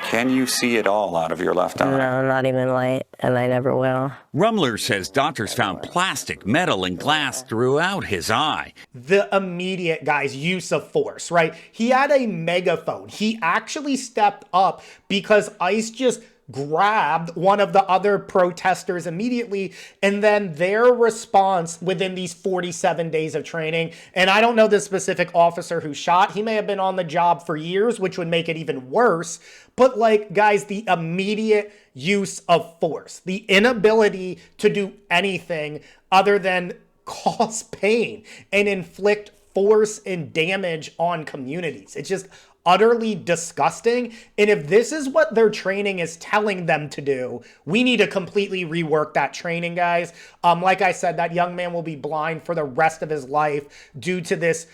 Can you see it all out of your left eye? No, not even light, and I never will. Rummler says doctors found plastic, metal, and glass throughout his eye. The immediate, guys, use of force, right? He had a megaphone. He actually stepped up because ICE just grabbed one of the other protesters immediately, and then their response within these 47 days of training, and I don't know the specific officer who shot, he may have been on the job for years, which would make it even worse, but like, guys, the immediate use of force, the inability to do anything other than cause pain and inflict force and damage on communities. It's just utterly disgusting. And if this is what their training is telling them to do, we need to completely rework that training, guys. Like I said, that young man will be blind for the rest of his life due to this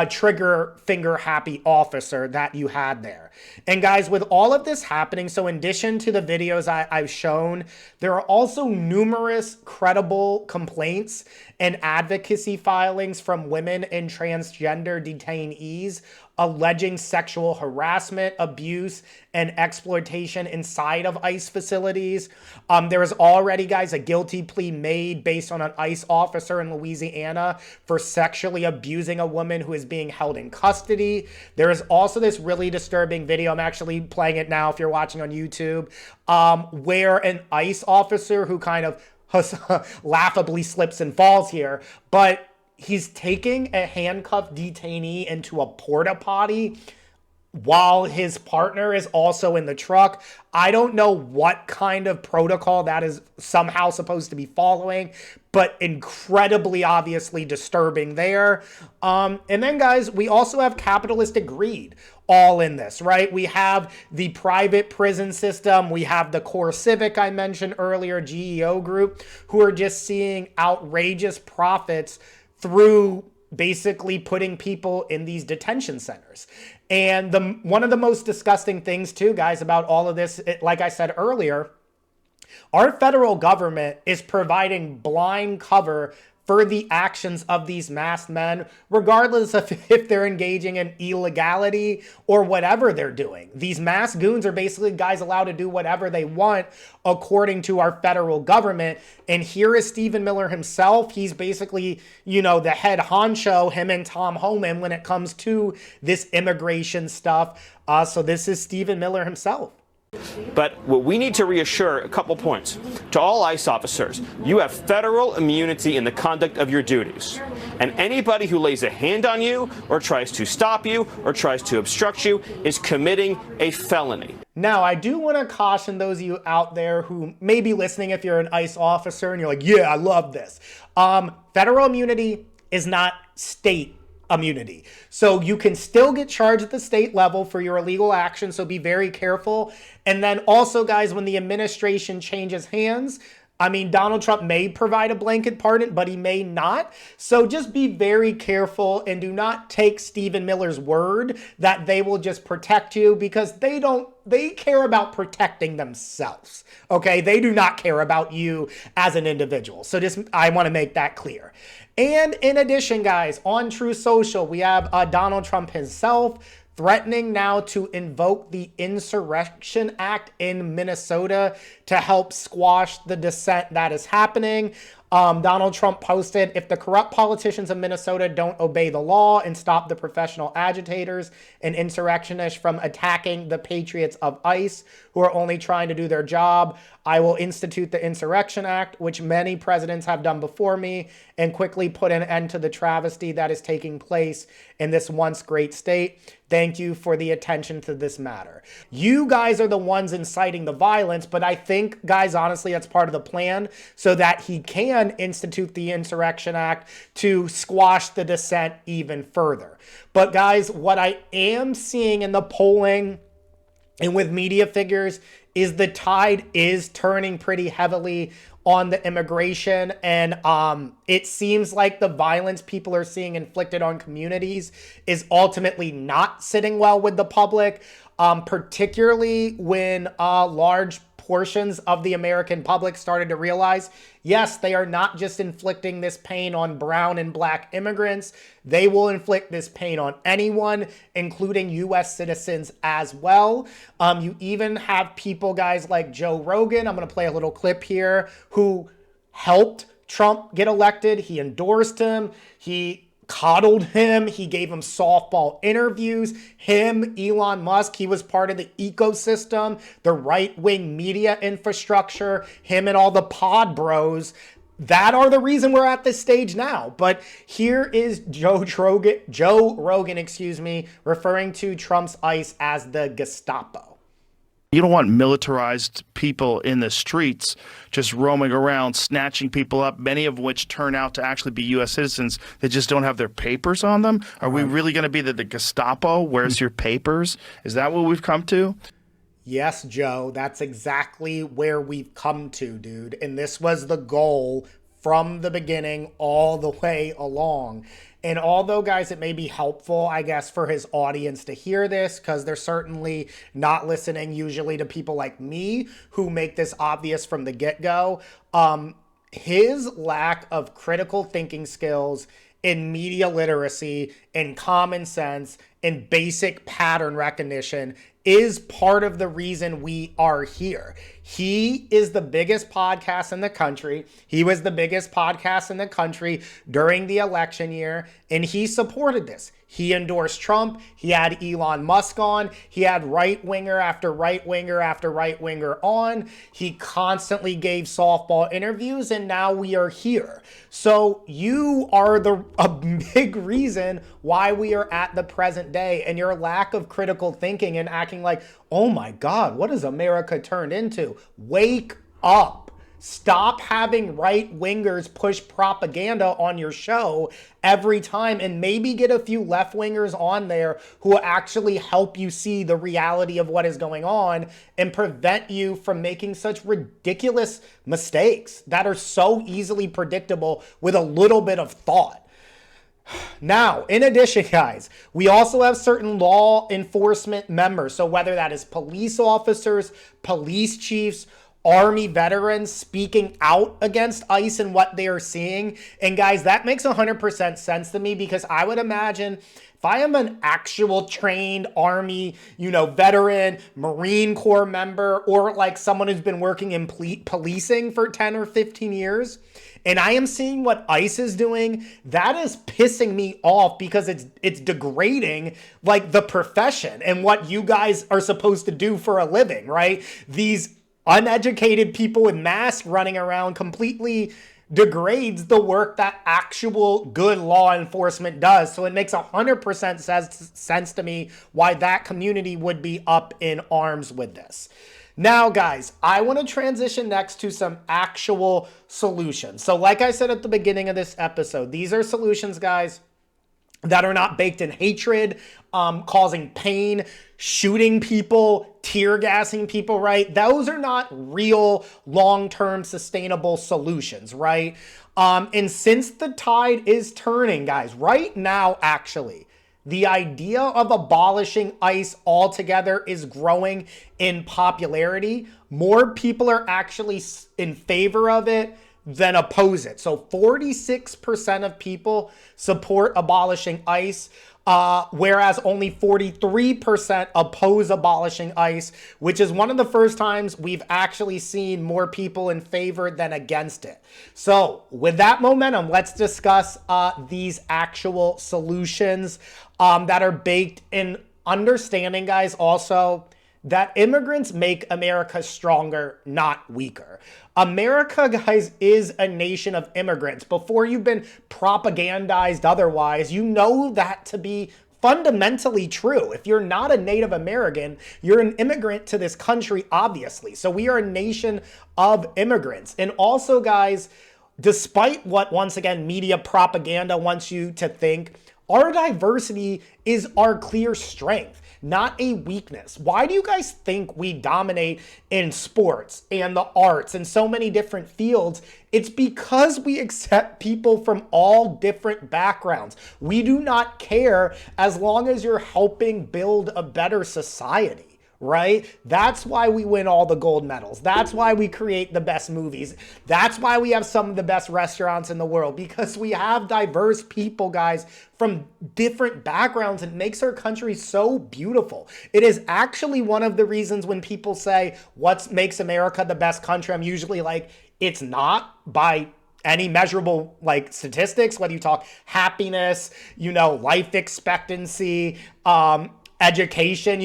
trigger finger happy officer that you had there. And guys, with all of this happening, so in addition to the videos I've shown, there are also numerous credible complaints and advocacy filings from women and transgender detainees alleging sexual harassment, abuse, and exploitation inside of ICE facilities. There is already, guys, a guilty plea made based on an ICE officer in Louisiana for sexually abusing a woman who is being held in custody. There is also this really disturbing video, I'm actually playing it now if you're watching on YouTube, where an ICE officer who kind of laughably slips and falls here, but he's taking a handcuffed detainee into a porta potty while his partner is also in the truck. I don't know what kind of protocol that is somehow supposed to be following, but incredibly obviously disturbing there. And then, guys, we also have capitalistic greed all in this, right? We have the private prison system. We have the Core Civic I mentioned earlier, GEO group, who are just seeing outrageous profits through basically putting people in these detention centers. And one of the most disgusting things too, guys, about all of this, like I said earlier, our federal government is providing blind cover for the actions of these masked men, regardless of if they're engaging in illegality or whatever they're doing. These masked goons are basically guys allowed to do whatever they want according to our federal government. And here is Stephen Miller himself. He's basically, you know, the head honcho, him and Tom Homan, when it comes to this immigration stuff. So this is Stephen Miller himself. But what we need to reassure, a couple points. To all ICE officers, you have federal immunity in the conduct of your duties. And anybody who lays a hand on you or tries to stop you or tries to obstruct you is committing a felony. Now, I do want to caution those of you out there who may be listening if you're an ICE officer and you're like, yeah, I love this. Federal immunity is not state immunity. So you can still get charged at the state level for your illegal action, so be very careful. And then also, guys, when the administration changes hands, I mean, Donald Trump may provide a blanket pardon, but he may not. So just be very careful and do not take Stephen Miller's word that they will just protect you, because they care about protecting themselves. Okay. They do not care about you as an individual. So I want to make that clear. And in addition, guys, on True Social, we have Donald Trump himself threatening now to invoke the Insurrection Act in Minnesota to help squash the dissent that is happening. Donald Trump posted, if the corrupt politicians of Minnesota don't obey the law and stop the professional agitators and insurrectionists from attacking the patriots of ICE who are only trying to do their job, I will institute the Insurrection Act, which many presidents have done before me, and quickly put an end to the travesty that is taking place in this once great state. Thank you for the attention to this matter. You guys are the ones inciting the violence, but I think, guys, honestly, that's part of the plan so that he can institute the Insurrection Act to squash the dissent even further. But guys, what I am seeing in the polling and with media figures is the tide is turning pretty heavily on the immigration, and it seems like the violence people are seeing inflicted on communities is ultimately not sitting well with the public, particularly when large portions of the American public started to realize, yes, they are not just inflicting this pain on brown and black immigrants. They will inflict this pain on anyone, including U.S. citizens as well. You even have people, guys, like Joe Rogan, I'm going to play a little clip here, who helped Trump get elected. He endorsed him. He coddled him. He gave him softball interviews. Him, Elon Musk, he was part of the ecosystem, the right-wing media infrastructure, him and all the pod bros that are the reason we're at this stage now. But here is Joe Rogan, referring to Trump's ICE as the Gestapo. You don't want militarized people in the streets just roaming around, snatching people up, many of which turn out to actually be U.S. citizens that just don't have their papers on them. Are we really going to be the Gestapo? Where's your papers? Is that what we've come to? Yes, Joe, that's exactly where we've come to, dude. And this was the goal from the beginning all the way along. And although, guys, it may be helpful, I guess, for his audience to hear this, because they're certainly not listening usually to people like me who make this obvious from the get-go, his lack of critical thinking skills in media literacy, in common sense, in basic pattern recognition is part of the reason we are here. He is the biggest podcast in the country. He was the biggest podcast in the country during the election year, and he supported this. He endorsed Trump. He had Elon Musk on. He had right-winger after right-winger after right-winger on. He constantly gave softball interviews, and now we are here. So you are a big reason why we are at the present day, and your lack of critical thinking and acting like, oh my God, what has America turned into? Wake up. Stop having right-wingers push propaganda on your show every time, and maybe get a few left-wingers on there who will actually help you see the reality of what is going on and prevent you from making such ridiculous mistakes that are so easily predictable with a little bit of thought. Now, in addition, guys, we also have certain law enforcement members. So whether that is police officers, police chiefs, Army veterans speaking out against ICE and what they are seeing. And guys, that makes 100% sense to me, because I would imagine if I am an actual trained Army, veteran, Marine Corps member, or like someone who's been working in policing for 10 or 15 years, and I am seeing what ICE is doing, that is pissing me off, because it's degrading like the profession and what you guys are supposed to do for a living, right? These uneducated people with masks running around completely degrades the work that actual good law enforcement does. So it makes 100% sense to me why that community would be up in arms with this. Now, guys, I want to transition next to some actual solutions. So like I said at the beginning of this episode, these are solutions, guys, that are not baked in hatred, causing pain, shooting people, tear gassing people, right? Those are not real long-term sustainable solutions, right? And since the tide is turning, guys, right now, actually, the idea of abolishing ICE altogether is growing in popularity. More people are actually in favor of it than oppose it. So 46% of people support abolishing ICE. whereas only 43% oppose abolishing ICE, which is one of the first times we've actually seen more people in favor than against it. So with that momentum, let's discuss these actual solutions that are baked in. Understanding, guys, also that immigrants make America stronger, not weaker. America, guys, is a nation of immigrants. Before you've been propagandized otherwise, you know that to be fundamentally true. If you're not a Native American, you're an immigrant to this country, obviously. So we are a nation of immigrants. And also, guys, despite what, once again, media propaganda wants you to think, our diversity is our clear strength, not a weakness. Why do you guys think we dominate in sports and the arts and so many different fields? It's because we accept people from all different backgrounds. We do not care as long as you're helping build a better society. Right? That's why we win all the gold medals. That's why we create the best movies. That's why we have some of the best restaurants in the world, because we have diverse people, guys, from different backgrounds. It makes our country so beautiful. It is actually one of the reasons when people say, what makes America the best country? I'm usually like, it's not by any measurable like statistics, whether you talk happiness, life expectancy, education,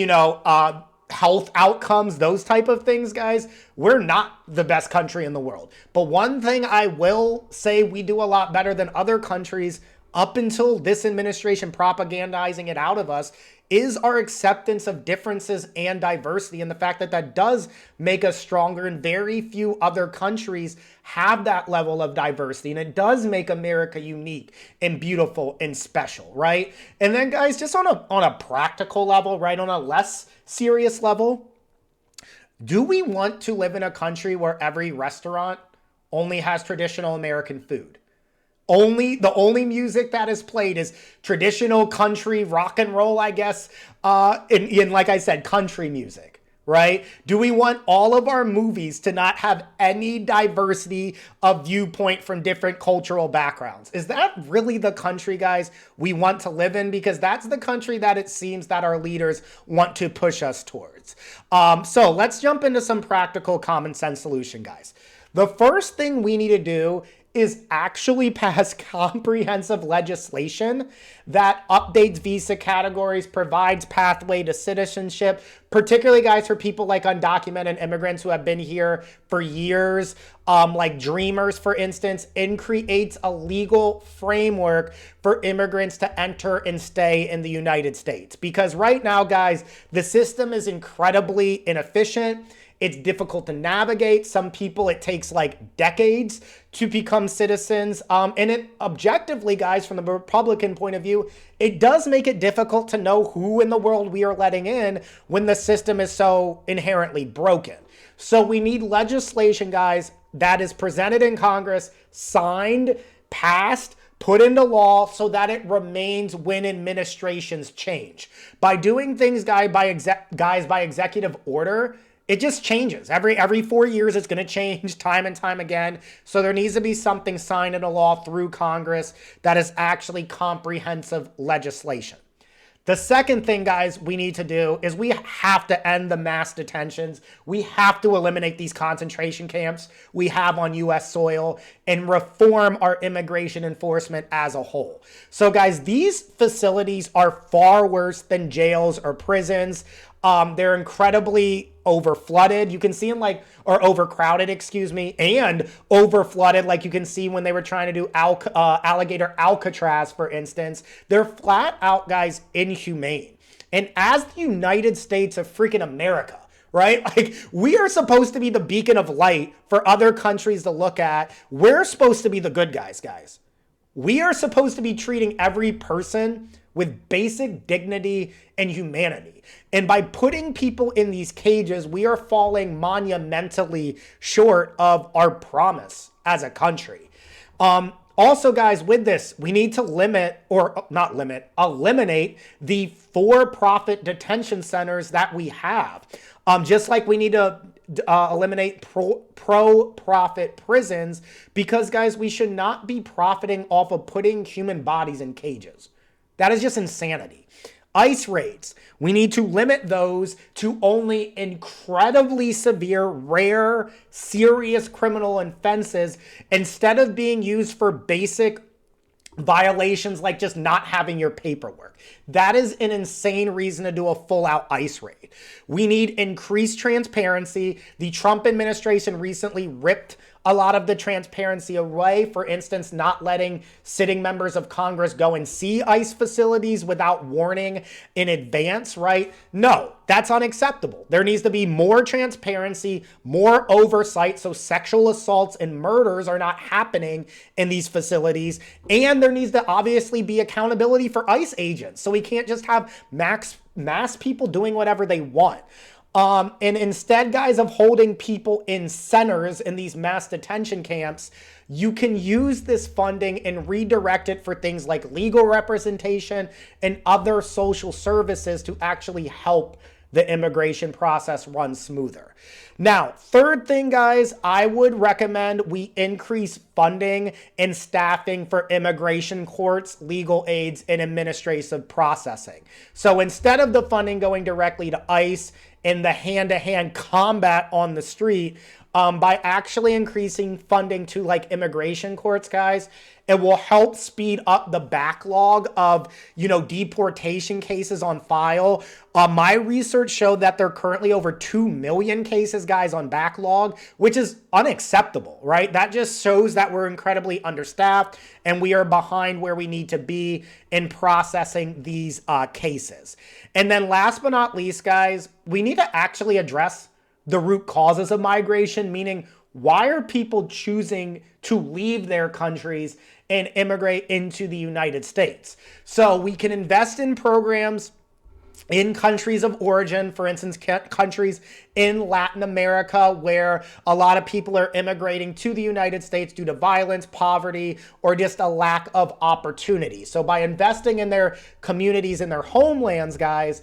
health outcomes, those type of things, guys. We're not the best country in the world. But one thing I will say we do a lot better than other countries up until this administration propagandizing it out of us is our acceptance of differences and diversity, and the fact that that does make us stronger, and very few other countries have that level of diversity, and it does make America unique and beautiful and special, right? And then, guys, just on a practical level, right, on a less serious level, do we want to live in a country where every restaurant only has traditional American food? The only music that is played is traditional country rock and roll, I guess, in like I said, country music, right? Do we want all of our movies to not have any diversity of viewpoint from different cultural backgrounds? Is that really the country, guys, we want to live in? Because that's the country that it seems that our leaders want to push us towards. So let's jump into some practical common sense solution, guys. The first thing we need to do is actually pass comprehensive legislation that updates visa categories, provides pathway to citizenship, particularly, guys, for people like undocumented immigrants who have been here for years, like dreamers, for instance, and creates a legal framework for immigrants to enter and stay in the United States. Because right now, guys, the system is incredibly inefficient. It's difficult to navigate. Some people, it takes like decades to become citizens. And it objectively, guys, from the Republican point of view, it does make it difficult to know who in the world we are letting in when the system is so inherently broken. So we need legislation, guys, that is presented in Congress, signed, passed, put into law so that it remains when administrations change. By doing things, guys, by executive order, it just changes. Every 4 years, it's going to change time and time again. So there needs to be something signed into law through Congress that is actually comprehensive legislation. The second thing, guys, we need to do is we have to end the mass detentions. We have to eliminate these concentration camps we have on U.S. soil and reform our immigration enforcement as a whole. So, guys, these facilities are far worse than jails or prisons. They're incredibly overflooded. You can see them or overcrowded, and overflooded, like you can see when they were trying to do alligator Alcatraz, for instance. They're flat out, guys, inhumane. And as the United States of freaking America, right? Like, we are supposed to be the beacon of light for other countries to look at. We're supposed to be the good guys, guys. We are supposed to be treating every person with basic dignity and humanity. And by putting people in these cages, we are falling monumentally short of our promise as a country. Also, guys, with this, we need to eliminate the for-profit detention centers that we have. Just like we need to eliminate pro-profit prisons, because, guys, we should not be profiting off of putting human bodies in cages. That is just insanity. ICE raids, we need to limit those to only incredibly severe, rare, serious criminal offenses instead of being used for basic violations like just not having your paperwork. That is an insane reason to do a full-out ICE raid. We need increased transparency. The Trump administration recently ripped a lot of the transparency away. For instance, not letting sitting members of Congress go and see ICE facilities without warning in advance, right? No, that's unacceptable. There needs to be more transparency, more oversight, so sexual assaults and murders are not happening in these facilities. And there needs to obviously be accountability for ICE agents, so we can't just have mass people doing whatever they want. And instead, guys, of holding people in centers in these mass detention camps, you can use this funding and redirect it for things like legal representation and other social services to actually help the immigration process run smoother. Now, third thing, guys, I would recommend we increase funding and staffing for immigration courts, legal aids, and administrative processing. So instead of the funding going directly to ICE and the hand-to-hand combat on the street, by actually increasing funding to like immigration courts, guys, it will help speed up the backlog of, deportation cases on file. My research showed that there are currently over 2 million cases, guys, on backlog, which is unacceptable, right? That just shows that we're incredibly understaffed and we are behind where we need to be in processing these cases. And then last but not least, guys, we need to actually address the root causes of migration, meaning why are people choosing to leave their countries and immigrate into the United States? So we can invest in programs in countries of origin, for instance, countries in Latin America where a lot of people are immigrating to the United States due to violence, poverty, or just a lack of opportunity. So by investing in their communities and their homelands, guys,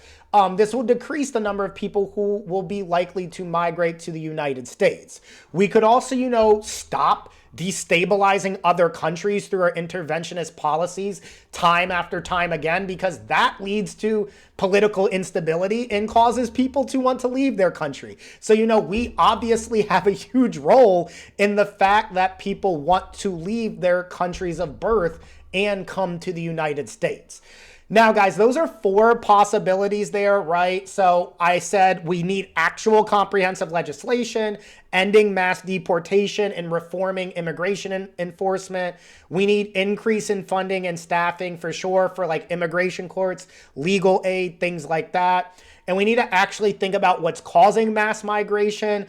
this will decrease the number of people who will be likely to migrate to the United States. We could also, stop destabilizing other countries through our interventionist policies time after time again, because that leads to political instability and causes people to want to leave their country. So, we obviously have a huge role in the fact that people want to leave their countries of birth and come to the United States. Now, guys, those are 4 possibilities there, right? So I said we need actual comprehensive legislation, ending mass deportation, and reforming immigration enforcement. We need increase in funding and staffing for sure for like immigration courts, legal aid, things like that. And we need to actually think about what's causing mass migration,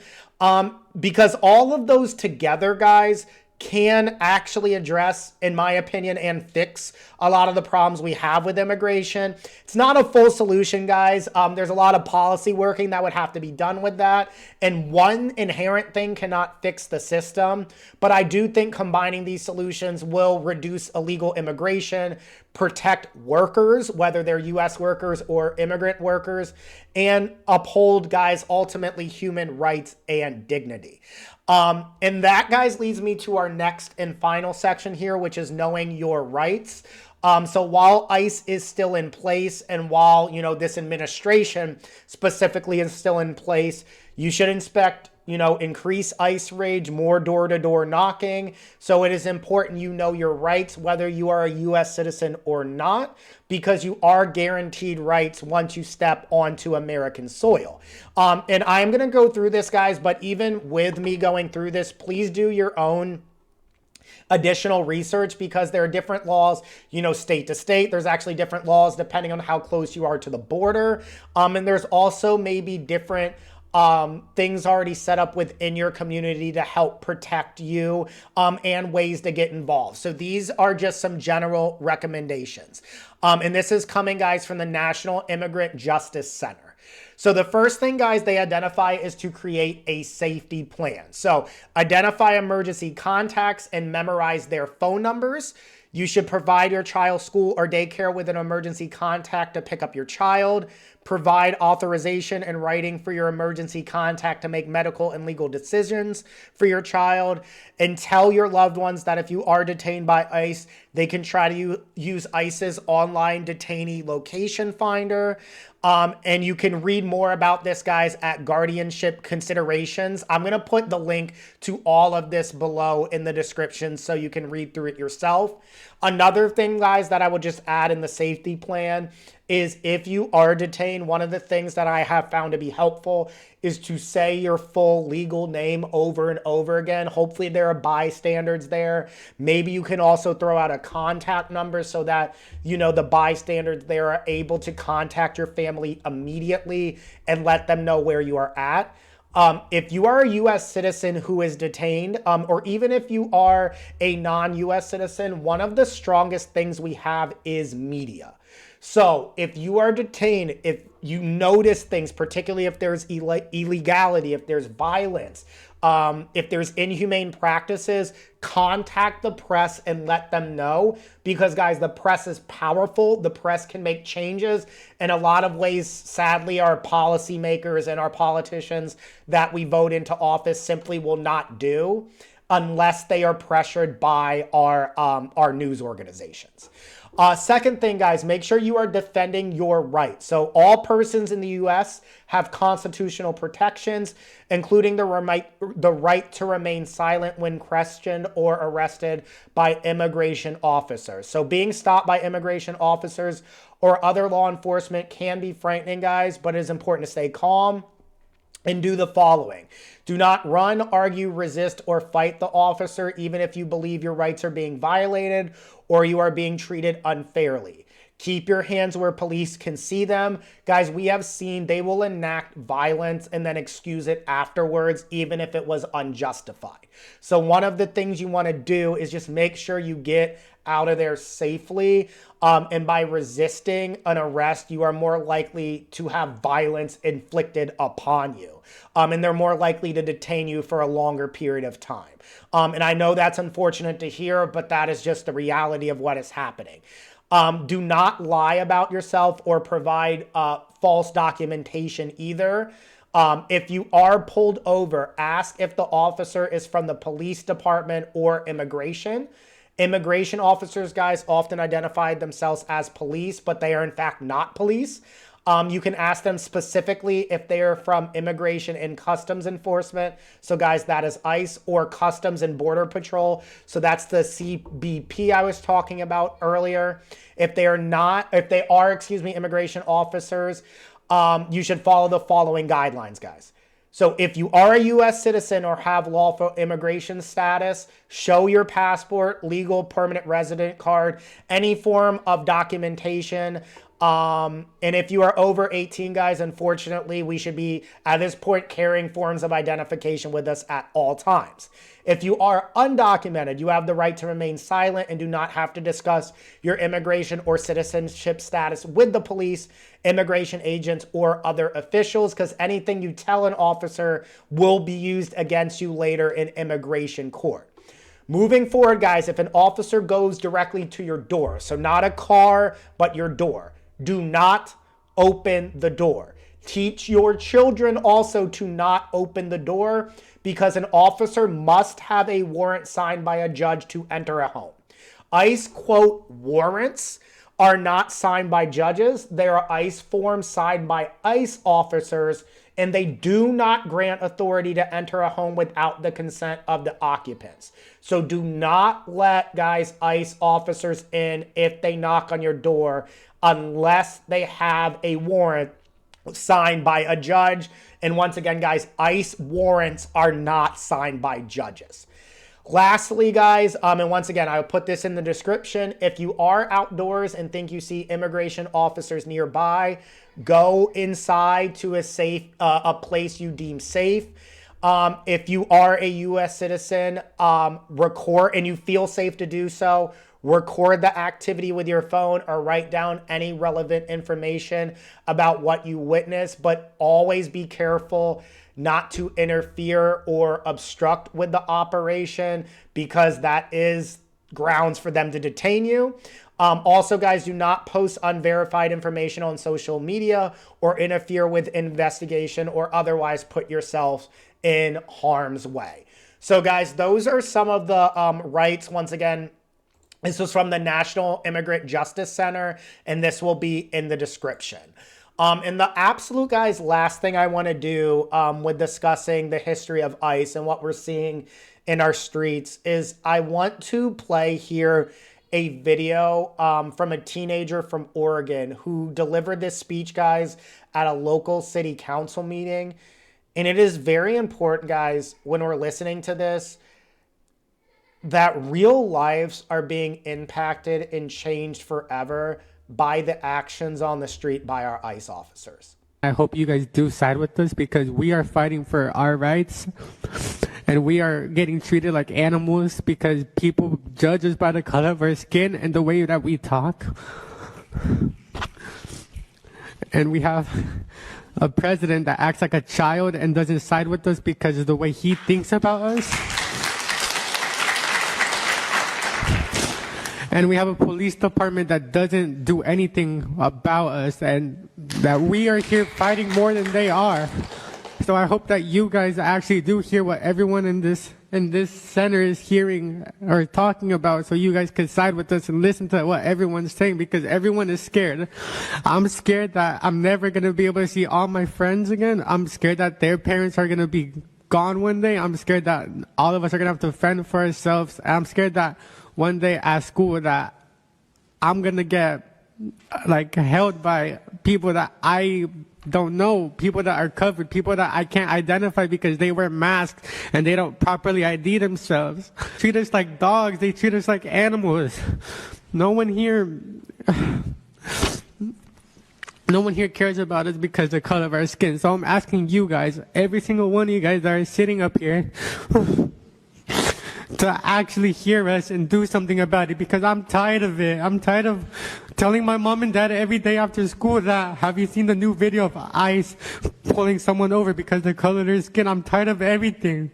because all of those together, guys, can actually address, in my opinion, and fix a lot of the problems we have with immigration. It's not a full solution, guys. There's a lot of policy working that would have to be done with that. And one inherent thing cannot fix the system. But I do think combining these solutions will reduce illegal immigration, protect workers, whether they're U.S. workers or immigrant workers, and uphold, guys, ultimately human rights and dignity. And that, guys, leads me to our next and final section here, which is knowing your rights. So while ICE is still in place and while, this administration specifically is still in place, you should increase ICE raids, more door-to-door knocking. So it is important you know your rights, whether you are a U.S. citizen or not, because you are guaranteed rights once you step onto American soil. And I'm going to go through this, guys, but even with me going through this, please do your own additional research, because there are different laws, state to state. There's actually different laws depending on how close you are to the border. And there's also maybe different things already set up within your community to help protect you, and ways to get involved. So these are just some general recommendations. And this is coming, guys, from the National Immigrant Justice Center. So the first thing, guys, they identify is to create a safety plan. So identify emergency contacts and memorize their phone numbers. You should provide your child's school or daycare with an emergency contact to pick up your child. Provide authorization in writing for your emergency contact to make medical and legal decisions for your child. And tell your loved ones that if you are detained by ICE, they can try to use ICE's online detainee location finder. And you can read more about this, guys, at Guardianship Considerations. I'm going to put the link to all of this below in the description so you can read through it yourself. Another thing, guys, that I would just add in the safety plan is if you are detained, one of the things that I have found to be helpful is to say your full legal name over and over again. Hopefully there are bystanders there. Maybe you can also throw out a contact number so that, you know, the bystanders there are able to contact your family immediately and let them know where you are at. If you are a U.S. citizen who is detained, or even if you are a non-U.S. citizen, one of the strongest things we have is media. So if you are detained, if you notice things, particularly if there's illegality, if there's violence, if there's inhumane practices, contact the press and let them know, because guys, the press is powerful. The press can make changes in a lot of ways. Sadly, our policymakers and our politicians that we vote into office simply will not do unless they are pressured by our news organizations. Second thing, guys, make sure you are defending your rights. So all persons in the U.S. have constitutional protections, including the right to remain silent when questioned or arrested by immigration officers. So being stopped by immigration officers or other law enforcement can be frightening, guys, but it is important to stay calm and do the following. Do not run, argue, resist, or fight the officer, even if you believe your rights are being violated or you are being treated unfairly. Keep your hands where police can see them. Guys, we have seen they will enact violence and then excuse it afterwards, even if it was unjustified. So one of the things you want to do is just make sure you get out of there safely. And by resisting an arrest, you are more likely to have violence inflicted upon you. And they're more likely to detain you for a longer period of time. And I know that's unfortunate to hear, but that is just the reality of what is happening. Do not lie about yourself or provide false documentation either. If you are pulled over, ask if the officer is from the police department or immigration. Immigration officers, guys, often identify themselves as police, but they are in fact not police. You can ask them specifically if they are from Immigration and Customs Enforcement. So guys, that is ICE, or Customs and Border Patrol. So that's the CBP I was talking about earlier. If they are, immigration officers, you should follow the following guidelines, guys. So if you are a U.S. citizen or have lawful immigration status, show your passport, legal permanent resident card, any form of documentation. And if you are over 18, guys, unfortunately, we should be, at this point, carrying forms of identification with us at all times. If you are undocumented, you have the right to remain silent and do not have to discuss your immigration or citizenship status with the police, immigration agents, or other officials, because anything you tell an officer will be used against you later in immigration court. Moving forward, guys, if an officer goes directly to your door, so not a car, but your door, do not open the door. Teach your children also to not open the door, because an officer must have a warrant signed by a judge to enter a home. ICE, quote, warrants are not signed by judges. They are ICE forms signed by ICE officers, and they do not grant authority to enter a home without the consent of the occupants. So do not let, guys, ICE officers in if they knock on your door unless they have a warrant signed by a judge. And once again, guys, ICE warrants are not signed by judges. Lastly, guys, and once again, I'll put this in the description. If you are outdoors and think you see immigration officers nearby, go inside to a place you deem safe. If you are a U.S. citizen, record, and you feel safe to do so, record the activity with your phone or write down any relevant information about what you witnessed, but always be careful not to interfere or obstruct with the operation, because that is grounds for them to detain you. Also, guys, do not post unverified information on social media or interfere with investigation or otherwise put yourself in harm's way. So, guys, those are some of the rights. Once again, this was from the National Immigrant Justice Center, and this will be in the description. And the absolute, guys, last thing I want to do with discussing the history of ICE and what we're seeing in our streets is I want to play here a video from a teenager from Oregon who delivered this speech, guys, at a local city council meeting. And it is very important, guys, when we're listening to this, that real lives are being impacted and changed forever by the actions on the street by our ICE officers. I hope you guys do side with us because we are fighting for our rights and we are getting treated like animals because people judge us by the color of our skin and the way that we talk. And we have a president that acts like a child and doesn't side with us because of the way he thinks about us. And we have a police department that doesn't do anything about us and that we are here fighting more than they are. So I hope that you guys actually do hear what everyone in this center is hearing or talking about so you guys can side with us and listen to what everyone's saying because everyone is scared. I'm scared that I'm never going to be able to see all my friends again. I'm scared that their parents are going to be gone one day. I'm scared that all of us are going to have to fend for ourselves. I'm scared that one day at school that I'm going to get held by people that I don't know, people that are covered, people that I can't identify because they wear masks and they don't properly ID themselves. Treat us like dogs. They treat us like animals. No one here cares about us because of the color of our skin. So I'm asking you guys, every single one of you guys that are sitting up here, to actually hear us and do something about it because I'm tired of it. I'm tired of telling my mom and dad every day after school that, have you seen the new video of ICE pulling someone over because of the color of their skin? I'm tired of everything.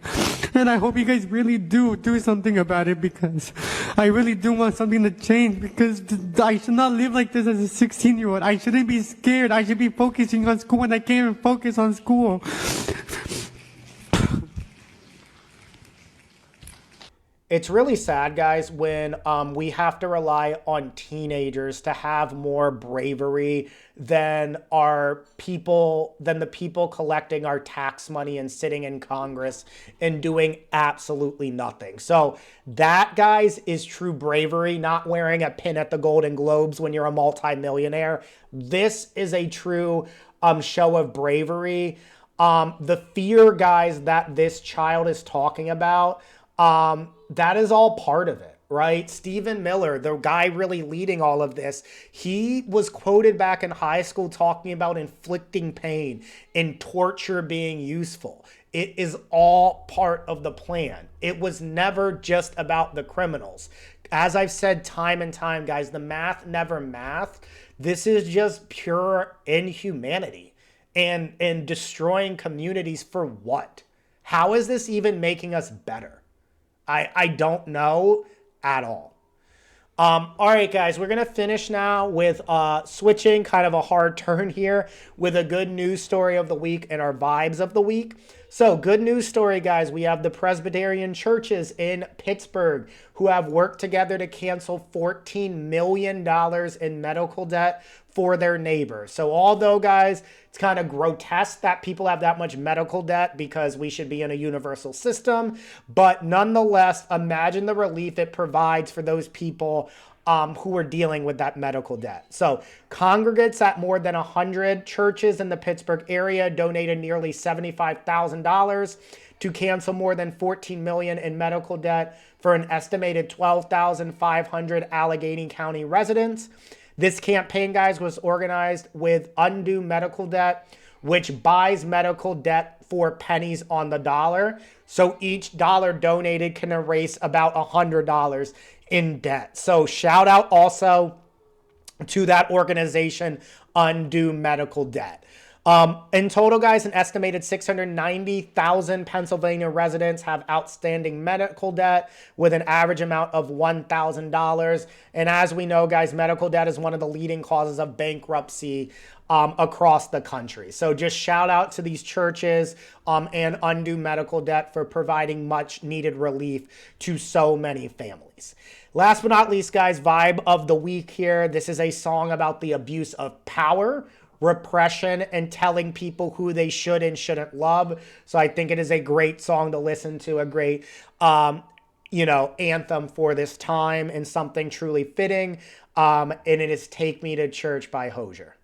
And I hope you guys really do something about it because I really do want something to change because I should not live like this as a 16-year-old. I shouldn't be scared. I should be focusing on school and I can't even focus on school. It's really sad, guys, when we have to rely on teenagers to have more bravery than the people collecting our tax money and sitting in Congress and doing absolutely nothing. So that, guys, is true bravery, not wearing a pin at the Golden Globes when you're a multimillionaire. This is a true show of bravery. The fear, guys, that this child is talking about, that is all part of it, right? Stephen Miller, the guy really leading all of this, he was quoted back in high school talking about inflicting pain and torture being useful. It is all part of the plan. It was never just about the criminals. As I've said time and time, guys, the math never mathed. This is just pure inhumanity and destroying communities for what? How is this even making us better? I don't know at all. All right, guys, we're going to finish now with switching, kind of a hard turn here, with a good news story of the week and our vibes of the week. So, good news story, guys. We have the Presbyterian churches in Pittsburgh who have worked together to cancel $14 million in medical debt for their neighbors. So although, guys, it's kind of grotesque that people have that much medical debt because we should be in a universal system, but nonetheless, imagine the relief it provides for those people who are dealing with that medical debt. So congregates at more than 100 churches in the Pittsburgh area donated nearly $75,000 to cancel more than $14 million in medical debt for an estimated 12,500 Allegheny County residents. This campaign, guys, was organized with Undue Medical Debt, which buys medical debt for pennies on the dollar. So each dollar donated can erase about $100 in debt. So shout out also to that organization, Undue Medical Debt. In total, guys, an estimated 690,000 Pennsylvania residents have outstanding medical debt with an average amount of $1,000. And as we know, guys, medical debt is one of the leading causes of bankruptcy across the country. So just shout out to these churches and Undo Medical Debt for providing much needed relief to so many families. Last but not least, guys, vibe of the week here. This is a song about the abuse of power, repression, and telling people who they should and shouldn't love. So I think it is a great song to listen to, a great, anthem for this time and something truly fitting. And it is Take Me to Church by Hozier.